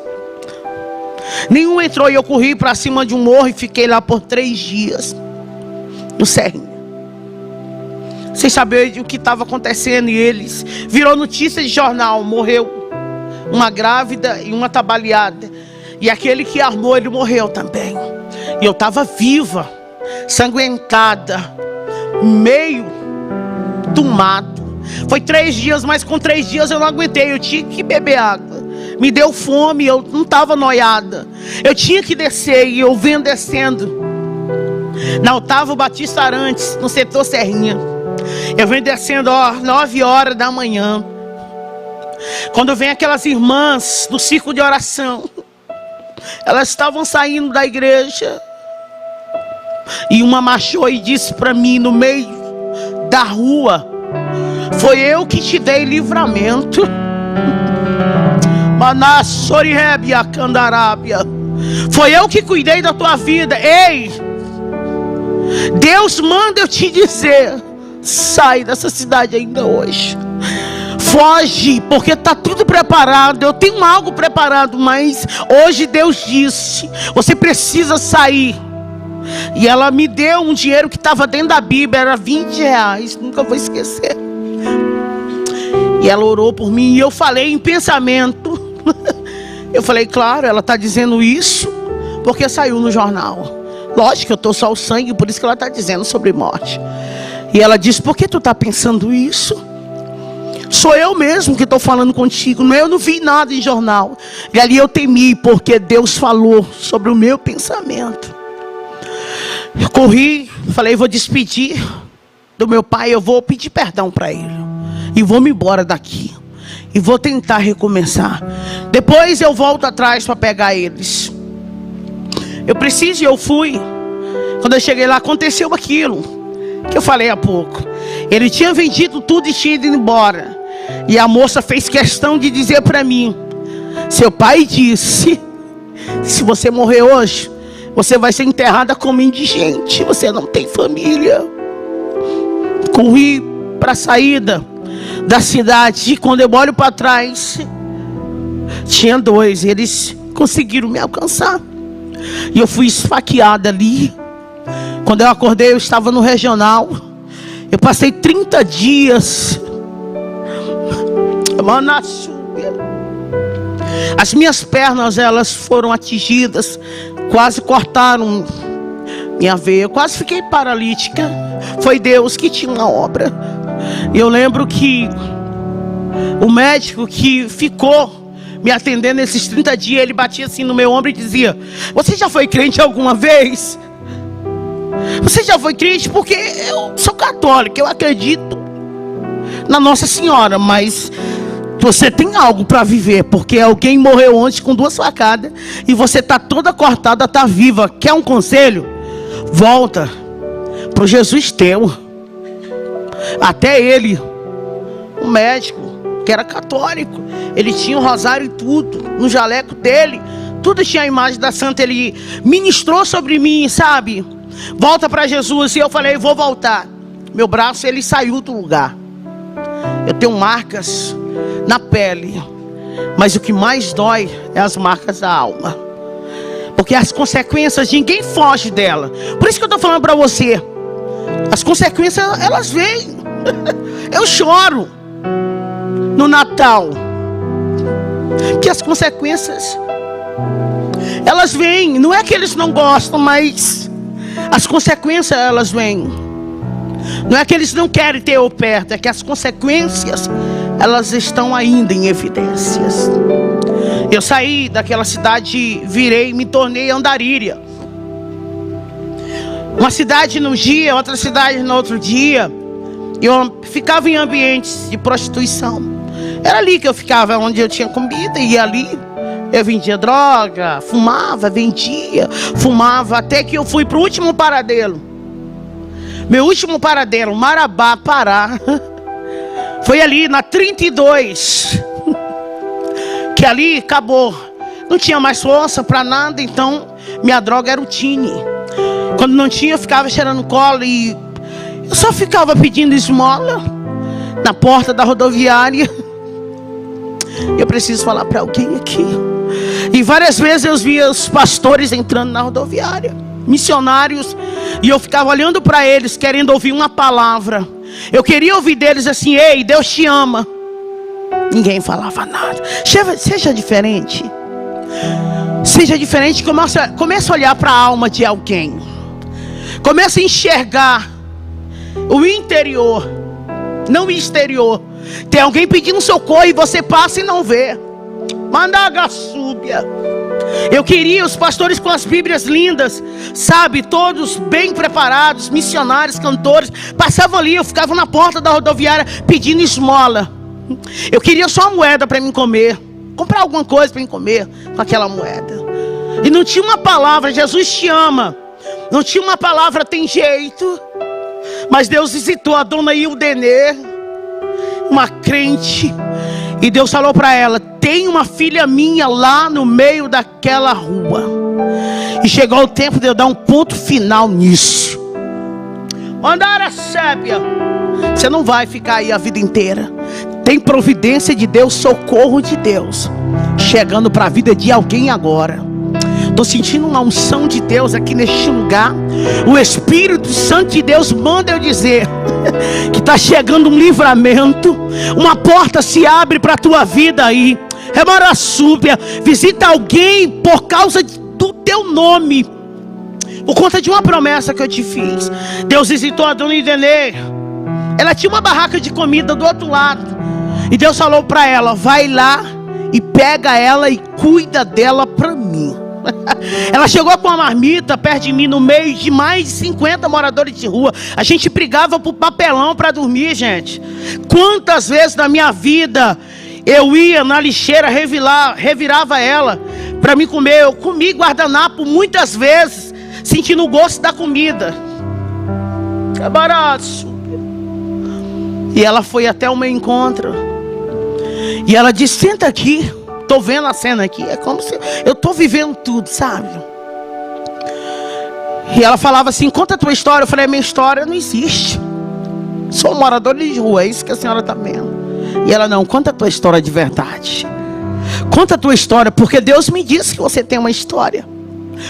Nenhuma entrou. E eu corri para cima de um morro e fiquei lá por 3 dias no Serrinha, sem saber o que estava acontecendo. E eles virou notícia de jornal: morreu uma grávida e uma trabalhada. E aquele que armou, ele morreu também. E eu estava viva, sanguentada, meio do mato. Foi 3 dias, mas com 3 dias eu não aguentei. Eu tinha que beber água. Me deu fome, eu não estava noiada. Eu tinha que descer, e eu venho descendo na Otávio Batista Arantes, no setor Serrinha. Eu venho descendo, 9 horas da manhã. Quando vem aquelas irmãs do círculo de oração, elas estavam saindo da igreja. E uma marchou e disse para mim no meio da rua: foi eu que te dei livramento. Manassorirebia Candarábia. Foi eu que cuidei da tua vida. Ei, Deus manda eu te dizer: sai dessa cidade ainda hoje. Foge, porque está tudo preparado. Eu tenho algo preparado, mas hoje Deus disse: você precisa sair. E ela me deu um dinheiro que estava dentro da Bíblia, era R$20, nunca vou esquecer. E ela orou por mim, e eu falei em pensamento. Eu falei: claro, ela está dizendo isso porque saiu no jornal. Lógico que eu estou só o sangue, por isso que ela está dizendo sobre morte. E ela disse: por que tu está pensando isso? Sou eu mesmo que estou falando contigo. Eu não vi nada em jornal. E ali eu temi, porque Deus falou sobre o meu pensamento. Eu corri, falei: vou despedir do meu pai, eu vou pedir perdão para ele, e vou me embora daqui, e vou tentar recomeçar. Depois eu volto atrás para pegar eles. Eu preciso, e eu fui. Quando eu cheguei lá, aconteceu aquilo que eu falei há pouco. Ele tinha vendido tudo e tinha ido embora. E a moça fez questão de dizer para mim: seu pai disse: se você morrer hoje, você vai ser enterrada como indigente, você não tem família. Corri para a saída da cidade, e quando eu olho para trás, tinha 2, eles conseguiram me alcançar. E eu fui esfaqueada ali. Quando eu acordei, eu estava no regional. Eu passei 30 dias. As minhas pernas, elas foram atingidas, quase cortaram minha veia, eu quase fiquei paralítica. Foi Deus que tinha uma obra. Eu lembro que o médico que ficou me atendendo esses 30 dias, ele batia assim no meu ombro e dizia: você já foi crente alguma vez? Você já foi crente? Porque eu sou católico, eu acredito na Nossa Senhora, mas você tem algo para viver, porque alguém morreu ontem com 2 facadas e você está toda cortada, está viva. Quer um conselho? Volta para o Jesus teu. Até ele, um médico que era católico, ele tinha um rosário e tudo no jaleco dele, tudo tinha a imagem da santa. Ele ministrou sobre mim, sabe? Volta para Jesus. E eu falei: vou voltar. Meu braço, ele saiu do lugar. Eu tenho marcas na pele, mas o que mais dói é as marcas da alma, porque as consequências ninguém foge dela. Por isso que eu estou falando para você, as consequências elas vêm. Eu choro no Natal, que as consequências, elas vêm. Não é que eles não gostam, mas as consequências, elas vêm. Não é que eles não querem ter eu perto, é que as consequências, elas estão ainda em evidências. Eu saí daquela cidade, virei, me tornei Andaríria. Uma cidade num dia, outra cidade no outro dia. Eu ficava em ambientes de prostituição. Era ali que eu ficava, onde eu tinha comida, e ali eu vendia droga, fumava, vendia, fumava, até que eu fui para o último paradeiro. Meu último paradeiro, Marabá, Pará. Foi ali na 32. Que ali acabou. Não tinha mais força para nada, então minha droga era o Tine. Quando não tinha, eu ficava cheirando colo e eu só ficava pedindo esmola na porta da rodoviária. Eu preciso falar para alguém aqui. E várias vezes eu via os pastores entrando na rodoviária, missionários, e eu ficava olhando para eles, querendo ouvir uma palavra. Eu queria ouvir deles assim: ei, Deus te ama. Ninguém falava nada. Seja diferente. Seja diferente. Comece a olhar para a alma de alguém. Comece a enxergar o interior, não o exterior. Tem alguém pedindo socorro e você passa e não vê. Mandagasúbia. Eu queria os pastores com as Bíblias lindas, sabe, todos bem preparados, missionários, cantores, passavam ali, eu ficava na porta da rodoviária pedindo esmola. Eu queria só uma moeda para mim comer, comprar alguma coisa para mim comer com aquela moeda. E não tinha uma palavra: Jesus te ama. Não tinha uma palavra: tem jeito. Mas Deus visitou a dona Ildenê, uma crente, e Deus falou para ela: tem uma filha minha lá no meio daquela rua. E chegou o tempo de eu dar um ponto final nisso. Andara sébia, você não vai ficar aí a vida inteira. Tem providência de Deus, socorro de Deus chegando para a vida de alguém agora. Estou sentindo uma unção de Deus aqui neste lugar. O Espírito Santo de Deus manda eu dizer que está chegando um livramento. Uma porta se abre para a tua vida aí. Remaraçúbia, visita alguém por causa do teu nome, por conta de uma promessa que eu te fiz. Deus visitou a dona Idenê. Ela tinha uma barraca de comida do outro lado. E Deus falou para ela: vai lá e pega ela e cuida dela para mim. Ela chegou com uma marmita perto de mim, no meio de mais de 50 moradores de rua. A gente brigava por papelão para dormir, gente. Quantas vezes na minha vida eu ia na lixeira, revirava ela para me comer. Eu comi guardanapo muitas vezes, sentindo o gosto da comida. É barato. E ela foi até o meu encontro. E ela disse: senta aqui. Estou vendo a cena aqui. É como se eu estou vivendo tudo, sabe? E ela falava assim: conta a tua história. Eu falei: minha história não existe. Sou um morador de rua, é isso que a senhora está vendo. E ela: não, conta a tua história de verdade. Conta a tua história, porque Deus me disse que você tem uma história.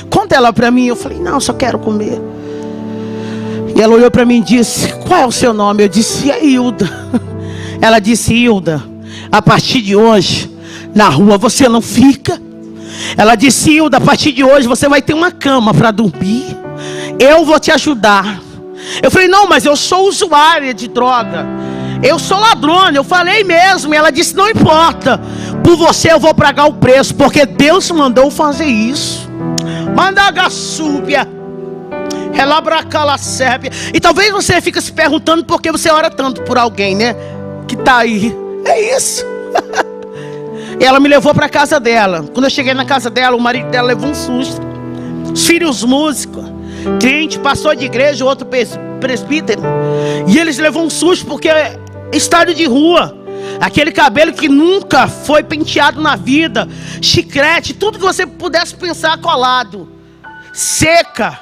Conta ela para mim. Eu falei: não, só quero comer. E ela olhou para mim e disse: qual é o seu nome? Eu disse: é Hilda. Ela disse: Hilda, a partir de hoje na rua você não fica. Ela disse: Hilda, a partir de hoje você vai ter uma cama para dormir. Eu vou te ajudar. Eu falei: não, mas eu sou usuária de droga. Eu sou ladrona. Eu falei mesmo. E ela disse: não importa. Por você eu vou pagar o preço, porque Deus mandou fazer isso. Mandagasúbia. Relabracalacébia. E talvez você fique se perguntando por que você ora tanto por alguém, né? Que está aí. É isso. E ela me levou para a casa dela. Quando eu cheguei na casa dela, o marido dela levou um susto. Os filhos músicos, crente, pastor de igreja, outro presbítero. E eles levou um susto porque é estado de rua. Aquele cabelo que nunca foi penteado na vida. Chiclete, tudo que você pudesse pensar colado. Seca,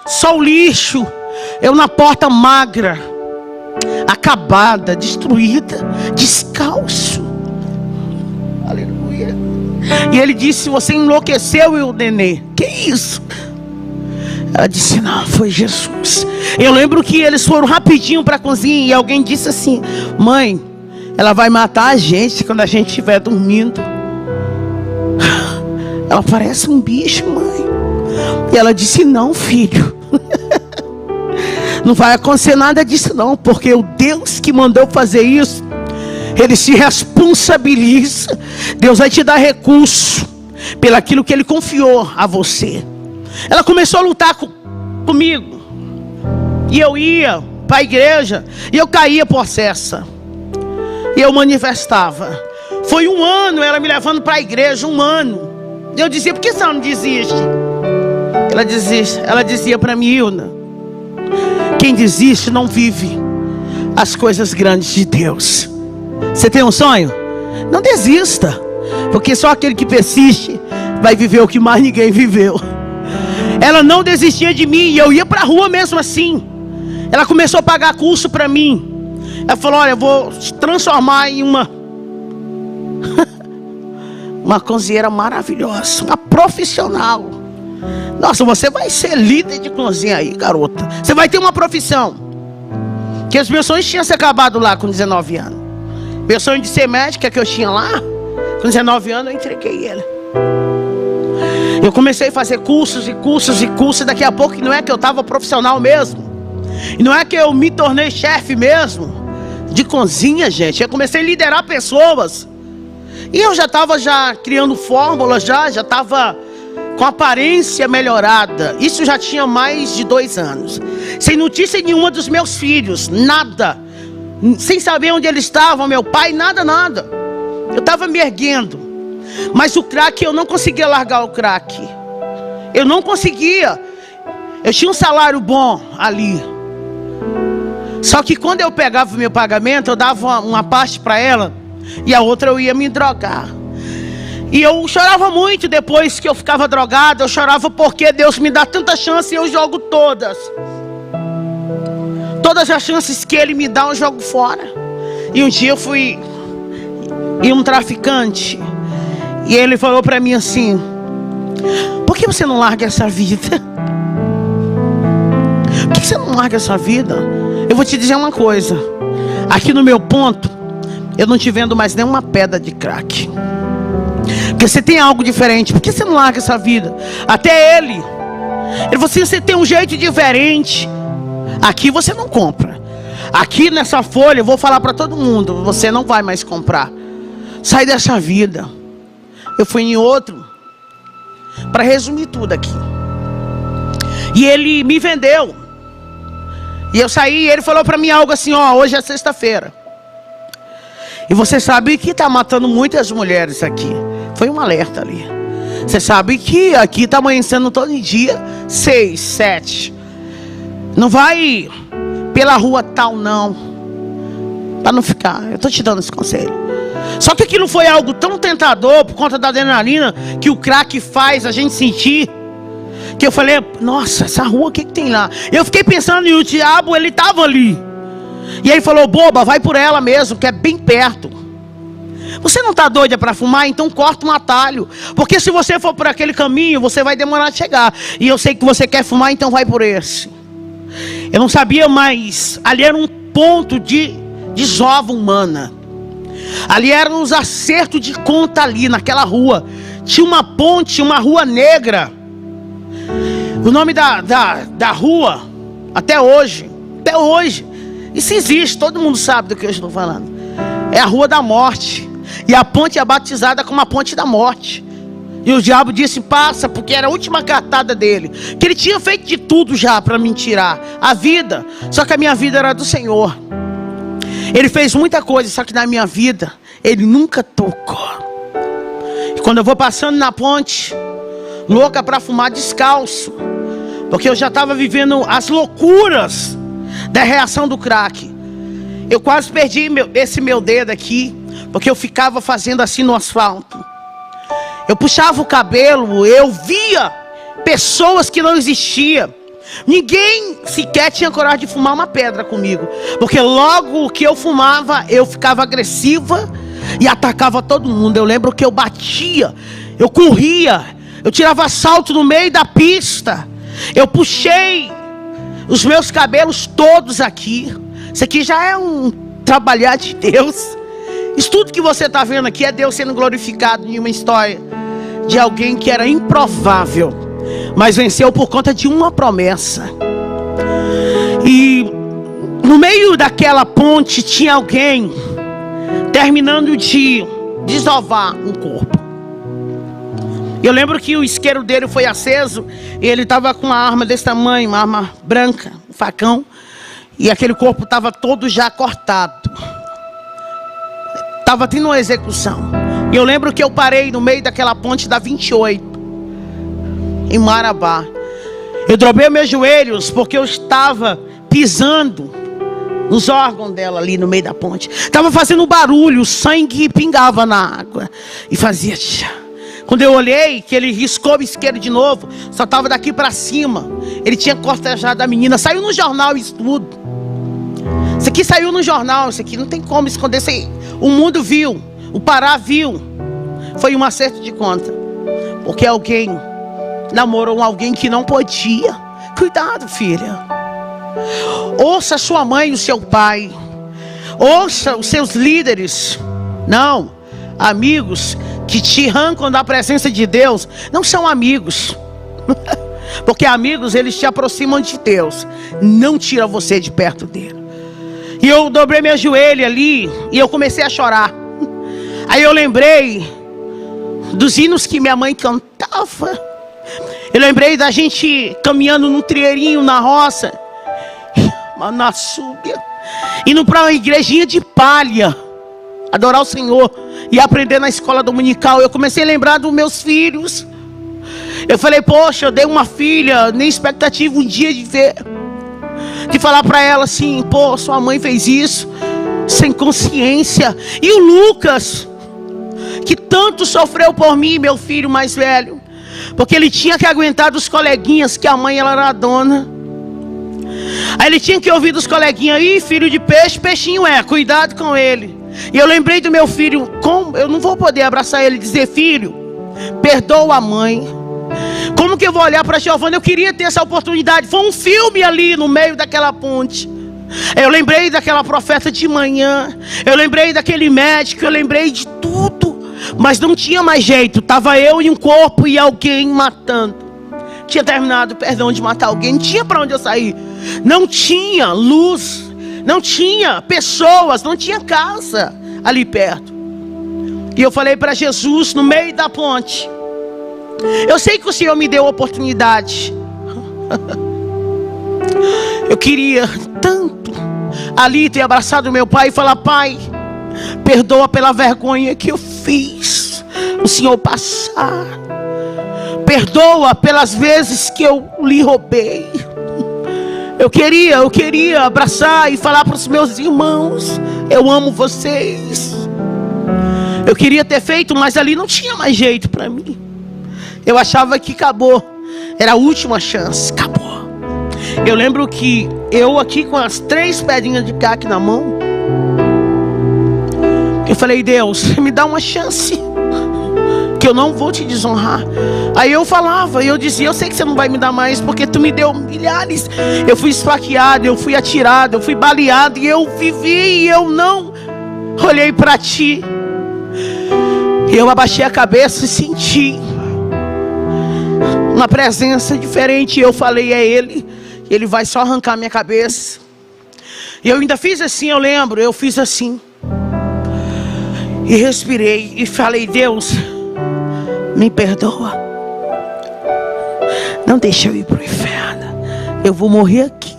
só o lixo. Eu na porta magra, acabada, destruída, descalço. Aleluia. E ele disse: você enlouqueceu, Ildenê. Que isso? Ela disse: não, foi Jesus. Eu lembro que eles foram rapidinho para a cozinha e alguém disse assim: mãe, ela vai matar a gente quando a gente estiver dormindo. Ela parece um bicho, mãe. E ela disse: não, filho, não vai acontecer nada disso não, porque o Deus que mandou fazer isso, Ele se responsabiliza. Deus vai te dar recurso pelaquilo que Ele confiou a você. Ela começou a lutar comigo. E eu ia para a igreja e eu caía possessa. E eu manifestava. Foi 1 ano ela me levando para a igreja, 1 ano. Eu dizia: por que você não desiste? Ela dizia para mim: Hilda, quem desiste não vive as coisas grandes de Deus. Você tem um sonho? Não desista, porque só aquele que persiste vai viver o que mais ninguém viveu. Ela não desistia de mim e eu ia para a rua mesmo assim. Ela começou a pagar curso para mim. Ela falou: olha, eu vou te transformar em uma cozinheira maravilhosa, uma profissional. Nossa, você vai ser líder de cozinha aí, garota. Você vai ter uma profissão. Que os meus sonhos tinham se acabado lá com 19 anos. Meu sonho de ser médica que eu tinha lá, com 19 anos eu entreguei ele. Eu comecei a fazer cursos e cursos e cursos. E daqui a pouco não é que eu estava profissional mesmo. E não é que eu me tornei chefe mesmo de cozinha, gente. Eu comecei a liderar pessoas. E eu já estava criando fórmulas, já estava com aparência melhorada. Isso já tinha mais de 2 anos. Sem notícia nenhuma dos meus filhos, nada. Sem saber onde eles estavam, meu pai, nada. Eu estava me erguendo. Mas o crack, eu não conseguia largar o crack. Eu não conseguia. Eu tinha um salário bom ali. Só que quando eu pegava o meu pagamento, eu dava uma parte para ela e a outra eu ia me drogar. E eu chorava muito depois que eu ficava drogado. Eu chorava porque Deus me dá tanta chance e eu jogo todas. Todas as chances que Ele me dá eu jogo fora. E um dia eu fui em um traficante e ele falou para mim assim: por que você não larga essa vida? Por que você não larga essa vida? Eu vou te dizer uma coisa. Aqui no meu ponto, eu não te vendo mais nenhuma pedra de crack. Porque você tem algo diferente. Por que você não larga essa vida? Até ele falou assim: você tem um jeito diferente. Aqui você não compra. Aqui nessa folha eu vou falar para todo mundo: você não vai mais comprar. Sai dessa vida. Eu fui em outro. Para resumir tudo aqui. E ele me vendeu. E eu saí e ele falou para mim algo assim: ó, hoje é sexta-feira. E você sabe que está matando muitas mulheres aqui. Foi um alerta ali. Você sabe que aqui está amanhecendo todo dia 6, 7. Não vai pela rua tal não. Para não ficar. Eu estou te dando esse conselho. Só que aquilo foi algo tão tentador por conta da adrenalina que o crack faz a gente sentir, que eu falei: nossa, essa rua, o que tem lá? Eu fiquei pensando, e o diabo, ele estava ali. E ele falou: boba, vai por ela mesmo, que é bem perto. Você não está doida para fumar? Então corta um atalho. Porque se você for por aquele caminho, você vai demorar a chegar. E eu sei que você quer fumar, então vai por esse. Eu não sabia, mas ali era um ponto de desova humana. Ali eram os acertos de conta ali naquela rua. Tinha uma ponte, uma rua negra. O nome da rua, até hoje, isso existe, todo mundo sabe do que eu estou falando. É a Rua da Morte. E a ponte é batizada como a Ponte da Morte. E o diabo disse: passa, porque era a última cartada dele. Que ele tinha feito de tudo já para me tirar a vida. Só que a minha vida era do Senhor. Ele fez muita coisa, só que na minha vida Ele nunca tocou. E quando eu vou passando na ponte, louca para fumar descalço, porque eu já estava vivendo as loucuras da reação do crack. Eu quase perdi esse meu dedo aqui, porque eu ficava fazendo assim no asfalto. Eu puxava o cabelo, eu via pessoas que não existiam. Ninguém sequer tinha coragem de fumar uma pedra comigo, porque logo que eu fumava, eu ficava agressiva e atacava todo mundo. Eu lembro que eu batia, eu corria, eu tirava salto no meio da pista. Eu puxei os meus cabelos todos aqui. Isso aqui já é um trabalhar de Deus. Isso tudo que você está vendo aqui é Deus sendo glorificado em uma história de alguém que era improvável, mas venceu por conta de uma promessa. E no meio daquela ponte tinha alguém terminando de desovar um corpo. Eu lembro que o isqueiro dele foi aceso e ele estava com uma arma desse tamanho, uma arma branca, um facão, e aquele corpo estava todo já cortado. Estava tendo uma execução. E eu lembro que eu parei no meio daquela ponte da 28, em Marabá. Eu dobrei meus joelhos porque eu estava pisando nos órgãos dela ali no meio da ponte. Estava fazendo barulho, o sangue pingava na água e fazia tchá. Quando eu olhei, que ele riscou o isqueiro de novo, só estava daqui para cima. Ele tinha cortejado a menina. Saiu no jornal isso tudo. Isso aqui saiu no jornal. Isso aqui não tem como esconder. Isso aí, o mundo viu. O Pará viu. Foi um acerto de conta. Porque alguém namorou alguém que não podia. Cuidado, filha. Ouça sua mãe e o seu pai. Ouça os seus líderes. Não, amigos que te arrancam da presença de Deus não são amigos. Porque amigos, eles te aproximam de Deus, não tiram você de perto dele. E eu dobrei meu joelho ali e eu comecei a chorar. Aí eu lembrei dos hinos que minha mãe cantava. Eu lembrei da gente caminhando num trieirinho na roça, na súbia, indo para uma igrejinha de palha, adorar o Senhor e aprender na escola dominical. Eu comecei a lembrar dos meus filhos. Eu falei, poxa, eu dei uma filha, nem expectativa um dia de ver, de falar para ela assim, pô, sua mãe fez isso, sem consciência. E o Lucas, que tanto sofreu por mim, meu filho mais velho, porque ele tinha que aguentar dos coleguinhas, que a mãe ela era a dona. Aí ele tinha que ouvir dos coleguinhas, ih, filho de peixe, peixinho é, cuidado com ele. E eu lembrei do meu filho, como eu não vou poder abraçar ele e dizer, filho, perdoa a mãe. Como que eu vou olhar para Giovana? Eu queria ter essa oportunidade. Foi um filme ali no meio daquela ponte. Eu lembrei daquela profeta de manhã. Eu lembrei daquele médico. Eu lembrei de tudo. Mas não tinha mais jeito. Estava eu e um corpo e alguém matando. Tinha terminado, perdão, de matar alguém. Não tinha para onde eu sair. Não tinha luz. Não tinha pessoas, não tinha casa ali perto. E eu falei para Jesus no meio da ponte, eu sei que o Senhor me deu a oportunidade. Eu queria tanto ali ter abraçado meu pai e falar, pai, perdoa pela vergonha que eu fiz o Senhor passar. Perdoa pelas vezes que eu lhe roubei. Eu queria abraçar e falar para os meus irmãos, eu amo vocês. Eu queria ter feito, mas ali não tinha mais jeito para mim. Eu achava que acabou, era a última chance, acabou. Eu lembro que eu aqui com as 3 pedrinhas de caque na mão, eu falei, Deus, me dá uma chance, que eu não vou te desonrar. Aí eu falava, eu dizia, eu sei que você não vai me dar mais, porque tu me deu milhares. Eu fui esfaqueado, eu fui atirado, eu fui baleado, e eu vivi, e eu não olhei para ti. E eu abaixei a cabeça e senti uma presença diferente. E eu falei, é ele, ele vai só arrancar minha cabeça. E eu ainda fiz assim, eu lembro, eu fiz assim, e respirei, e falei, Deus, me perdoa, não deixa eu ir para o inferno, eu vou morrer aqui.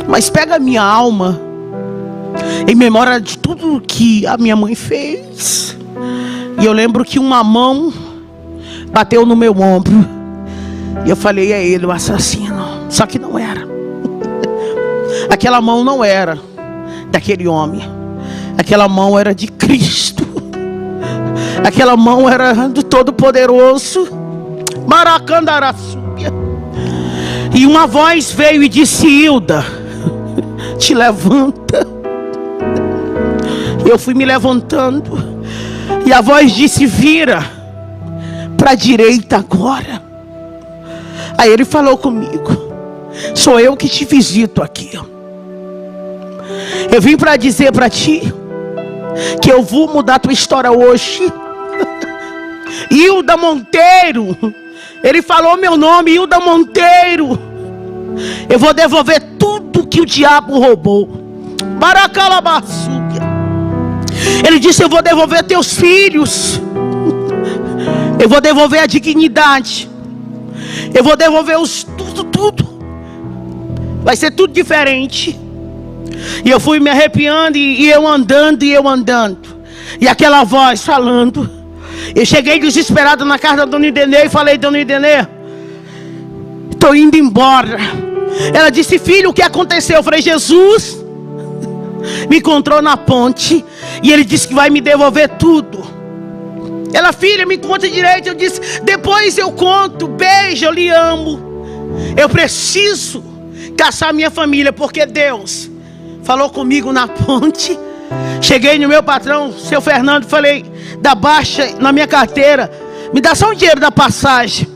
Mas pega a minha alma, em memória de tudo que a minha mãe fez. E eu lembro que uma mão bateu no meu ombro, e eu falei, é ele o assassino. Só que não era. Aquela mão não era daquele homem, aquela mão era de Cristo. Aquela mão era do Todo-Poderoso. Maracandaraçúbia. E uma voz veio e disse, Hilda, te levanta. Eu fui me levantando, e a voz disse, vira para a direita agora. Aí ele falou comigo: sou eu que te visito aqui. Eu vim para dizer para ti que eu vou mudar tua história hoje. Hilda Monteiro. Ele falou meu nome, Hilda Monteiro. Eu vou devolver tudo que o diabo roubou. Baracalabaçúbia. Ele disse: eu vou devolver teus filhos. Eu vou devolver a dignidade. Eu vou devolver tudo. Vai ser tudo diferente. E eu fui me arrepiando, e eu andando. E aquela voz falando. Eu cheguei desesperado na casa da dona Idenê e falei: dona Idenê, estou indo embora. Ela disse: filho, o que aconteceu? Eu falei: Jesus me encontrou na ponte e ele disse que vai me devolver tudo. Ela: filha, me conta direito. Eu disse: depois eu conto. Beijo, eu lhe amo. Eu preciso caçar minha família, porque Deus falou comigo na ponte. Cheguei no meu patrão, seu Fernando, falei: dá baixa na minha carteira, me dá só o dinheiro da passagem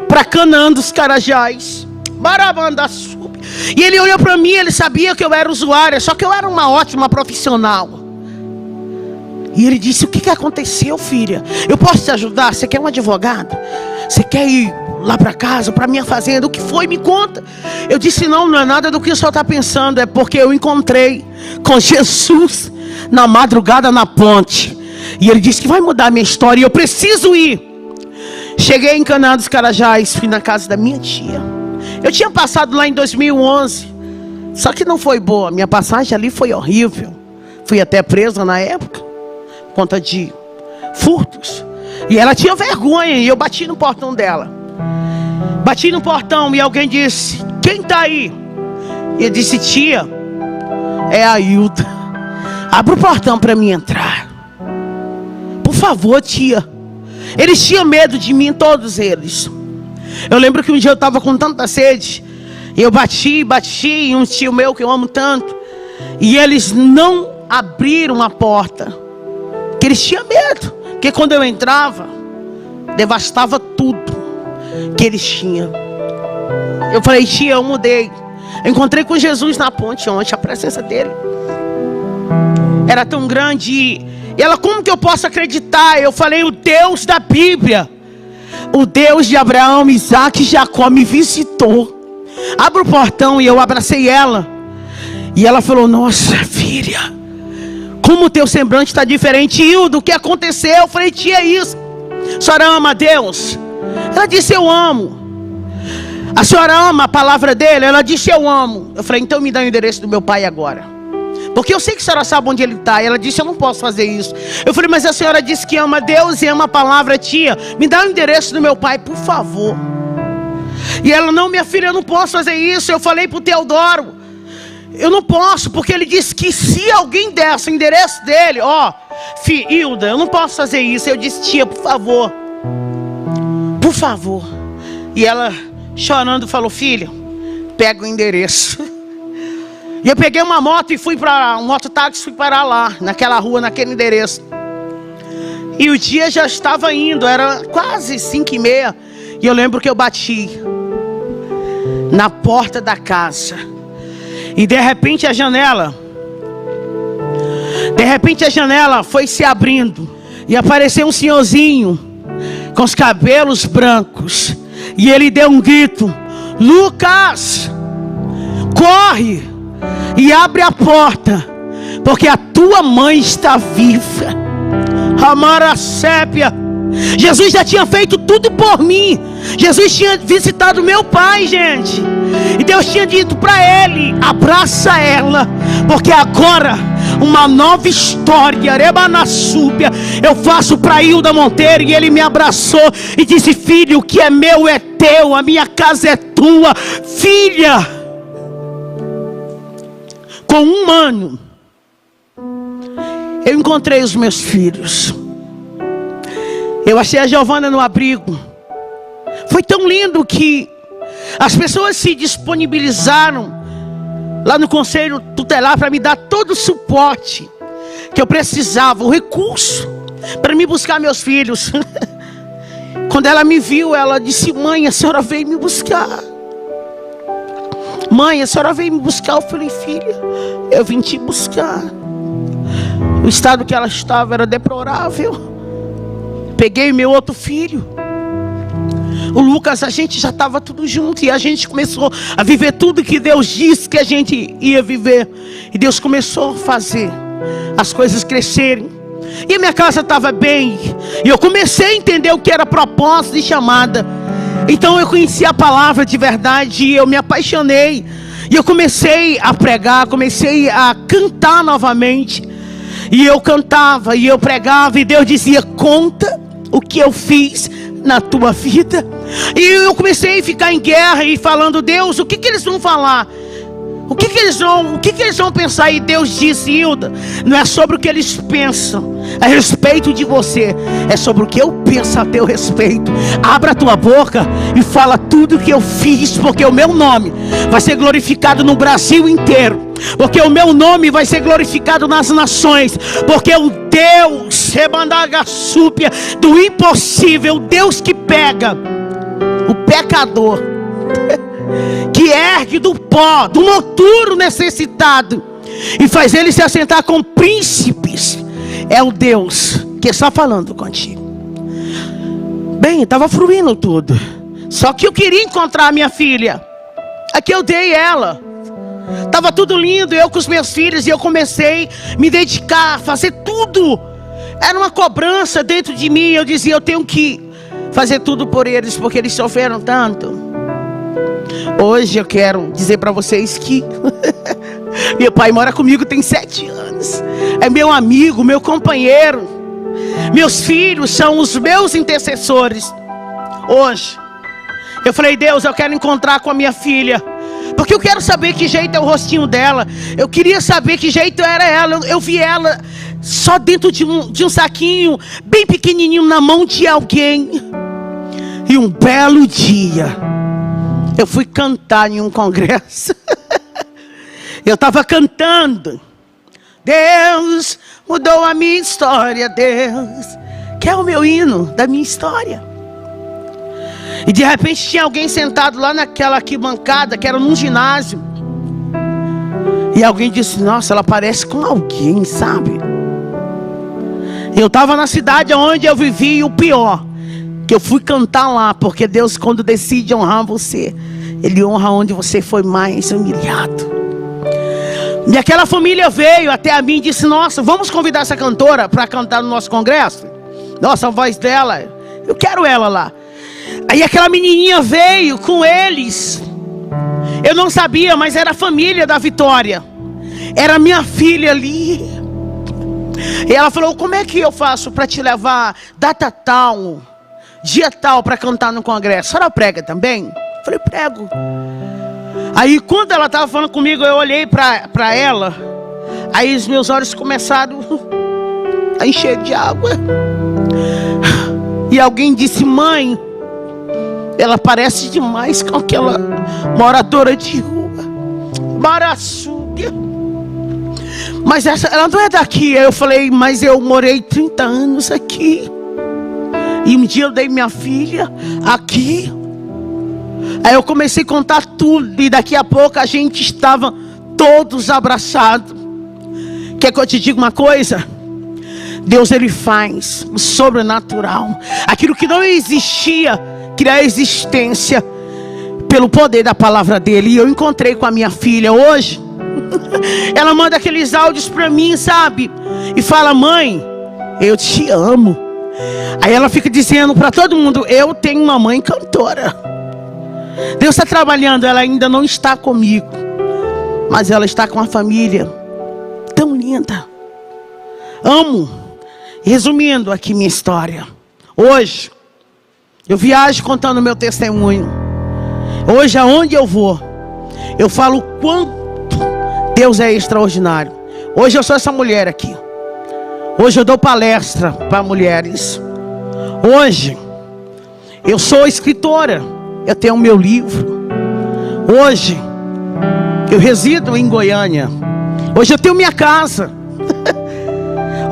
para Canaã dos Carajás. Barabanda sub. E ele olhou para mim, ele sabia que eu era usuária, só que eu era uma ótima profissional. E ele disse: o que aconteceu, filha? Eu posso te ajudar? Você quer um advogado? Você quer ir lá para casa, para minha fazenda? O que foi? Me conta. Eu disse: não é nada do que o senhor está pensando. É porque eu encontrei com Jesus na madrugada na ponte. E ele disse que vai mudar a minha história e eu preciso ir. Cheguei em Canaã dos Carajás, fui na casa da minha tia. Eu tinha passado lá em 2011, só que não foi boa. Minha passagem ali foi horrível. Fui até presa na época por conta de furtos. E ela tinha vergonha e eu bati no portão dela. Bati no portão e alguém disse: quem está aí? E eu disse: tia, é a Hilda. Abre o portão para mim entrar, por favor, tia. Eles tinham medo de mim, todos eles. Eu lembro que um dia eu estava com tanta sede, e eu bati em um tio meu que eu amo tanto, e eles não abriram a porta, porque eles tinham medo, porque quando eu entrava, devastava tudo que eles tinham. Eu falei: tia, eu mudei. Eu encontrei com Jesus na ponte ontem, a presença dele era tão grande. E ela: como que eu posso acreditar? Eu falei: o Deus da Bíblia, o Deus de Abraão, Isaac e Jacó me visitou. Abre o portão. E eu abracei ela. E ela falou: nossa filha, como o teu semblante está diferente. Hilda, o que aconteceu? Eu falei: tia, é isso. A senhora ama a Deus? Ela disse: eu amo. A senhora ama a palavra dele? Ela disse: eu amo. Eu falei: então me dá o endereço do meu pai agora, porque eu sei que a senhora sabe onde ele está. Ela disse: eu não posso fazer isso. Eu falei: mas a senhora disse que ama Deus e ama a palavra. Tia, me dá o endereço do meu pai, por favor. E ela: não, minha filha, eu não posso fazer isso. Eu falei para o Teodoro: eu não posso, porque ele disse que se alguém desse o endereço dele, Hilda, eu não posso fazer isso. Eu disse: tia, por favor, por favor. E ela, chorando, falou: filha, pega o endereço. E eu peguei uma moto e fui para um mototáxi, fui parar lá, naquela rua, naquele endereço. E o dia já estava indo, era quase 5h30. E eu lembro que eu bati na porta da casa. E de repente a janela foi se abrindo. E apareceu um senhorzinho com os cabelos brancos. E ele deu um grito: Lucas, corre e abre a porta, porque a tua mãe está viva. Amara sépia. Jesus já tinha feito tudo por mim. Jesus tinha visitado meu pai, gente. E Deus tinha dito para ele: abraça ela, porque agora uma nova história, Rebanassúbia, eu faço para Hilda Monteiro. E ele me abraçou e disse: filho, o que é meu é teu, a minha casa é tua. Filha, com 1 ano eu encontrei os meus filhos. Eu achei a Giovana no abrigo. Foi tão lindo que as pessoas se disponibilizaram lá no conselho tutelar para me dar todo o suporte que eu precisava, o recurso para me buscar meus filhos. Quando ela me viu, ela disse: mãe, a senhora veio me buscar. Mãe, a senhora veio me buscar. Eu falei: filha, eu vim te buscar. O estado que ela estava era deplorável. Peguei meu outro filho, o Lucas, a gente já estava tudo junto. E a gente começou a viver tudo que Deus disse que a gente ia viver. E Deus começou a fazer as coisas crescerem. E a minha casa estava bem. E eu comecei a entender o que era propósito e chamada. Então eu conheci a palavra de verdade. E eu me apaixonei. E eu comecei a pregar, comecei a cantar novamente. E eu cantava e eu pregava. E Deus dizia: conta o que eu fiz na tua vida. E eu comecei a ficar em guerra e falando: Deus, o que eles vão falar? O que eles vão pensar? E Deus disse: Hilda, não é sobre o que eles pensam a respeito de você, é sobre o que eu penso a teu respeito. Abra a tua boca e fala tudo que eu fiz, porque o meu nome vai ser glorificado no Brasil inteiro, porque o meu nome vai ser glorificado nas nações, porque o Deus Rebandagassúpia do impossível, o Deus que pega o pecador, que ergue do pó, do monturo necessitado, e faz ele se assentar com príncipes, é o Deus que está falando contigo. Bem, estava fluindo tudo. Só que eu queria encontrar a minha filha. Aqui eu dei ela. Estava tudo lindo, eu com os meus filhos. E eu comecei a me dedicar, a fazer tudo. Era uma cobrança dentro de mim. Eu dizia: eu tenho que fazer tudo por eles, porque eles sofreram tanto. Hoje eu quero dizer para vocês que meu pai mora comigo tem 7 anos. É meu amigo, meu companheiro. Meus filhos são os meus intercessores. Hoje eu falei: Deus, eu quero encontrar com a minha filha, porque eu quero saber que jeito é o rostinho dela. Eu queria saber que jeito era ela. Eu vi ela só dentro de um saquinho bem pequenininho na mão de alguém. E um belo dia eu fui cantar em um congresso. Eu estava cantando: Deus mudou a minha história, Deus, que é o meu hino da minha história. E de repente tinha alguém sentado lá naquela arquibancada, que era num ginásio. E alguém disse: nossa, ela parece com alguém, sabe? Eu estava na cidade onde eu vivi, e o pior, que eu fui cantar lá, porque Deus, quando decide honrar você, Ele honra onde você foi mais humilhado. E aquela família veio até a mim e disse: nossa, vamos convidar essa cantora para cantar no nosso congresso? Nossa, a voz dela, eu quero ela lá. Aí aquela menininha veio com eles. Eu não sabia, mas era a família da Vitória. Era minha filha ali. E ela falou: como é que eu faço para te levar data tal, dia tal, para cantar no congresso? A senhora prega também? Eu falei: prego. Aí quando ela estava falando comigo, eu olhei para ela. Aí os meus olhos começaram a encher de água. E alguém disse: mãe, ela parece demais com aquela moradora de rua, Baraçúbia. Mas ela não é daqui. Aí eu falei: mas eu morei 30 anos aqui. E um dia eu dei minha filha aqui. Aí eu comecei a contar tudo. E daqui a pouco a gente estava todos abraçados. Quer que eu te diga uma coisa? Deus, Ele faz o sobrenatural. Aquilo que não existia, criar existência pelo poder da palavra dEle. E eu encontrei com a minha filha hoje. Ela manda aqueles áudios para mim, sabe? E fala: mãe, eu te amo. Aí ela fica dizendo para todo mundo: eu tenho uma mãe cantora. Deus está trabalhando. Ela ainda não está comigo, mas ela está com a família tão linda. Amo. Resumindo aqui minha história, hoje eu viajo contando meu testemunho. Hoje aonde eu vou, eu falo o quanto Deus é extraordinário. Hoje eu sou essa mulher aqui. Hoje eu dou palestra para mulheres. Hoje eu sou escritora. Eu tenho o meu livro. Hoje eu resido em Goiânia. Hoje eu tenho minha casa.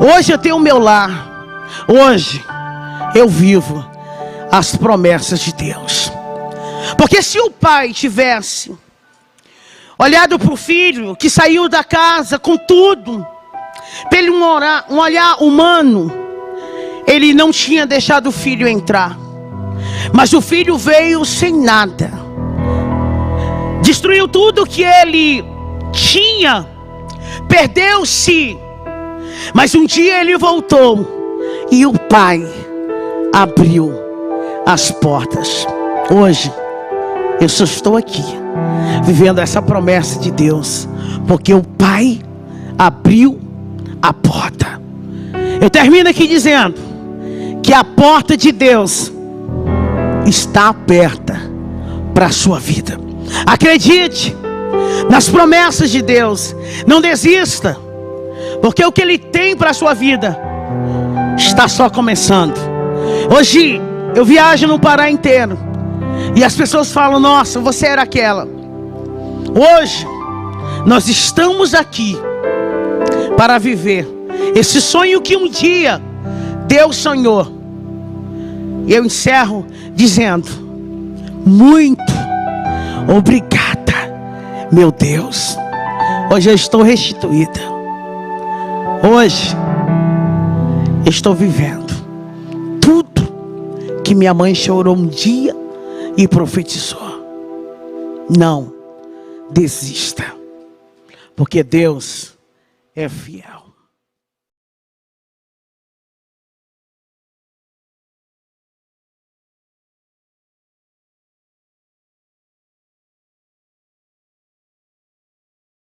Hoje eu tenho o meu lar. Hoje eu vivo as promessas de Deus. Porque se o pai tivesse olhado para o filho que saiu da casa com tudo, pelo um olhar humano, ele não tinha deixado o filho entrar. Mas o filho veio sem nada, destruiu tudo que ele tinha, perdeu-se. Mas um dia ele voltou e o pai abriu as portas. Hoje eu só estou aqui vivendo essa promessa de Deus, porque o pai abriu a porta. Eu termino aqui dizendo que a porta de Deus está aberta para a sua vida. Acredite nas promessas de Deus. Não desista, porque o que Ele tem para a sua vida está só começando. Hoje eu viajo no Pará inteiro e as pessoas falam: nossa, você era aquela. Hoje nós estamos aqui para viver esse sonho que um dia Deus sonhou. E eu encerro dizendo: muito obrigada, meu Deus. Hoje eu estou restituída. Hoje eu estou vivendo tudo que minha mãe chorou um dia e profetizou. Não desista, porque Deus é fiel.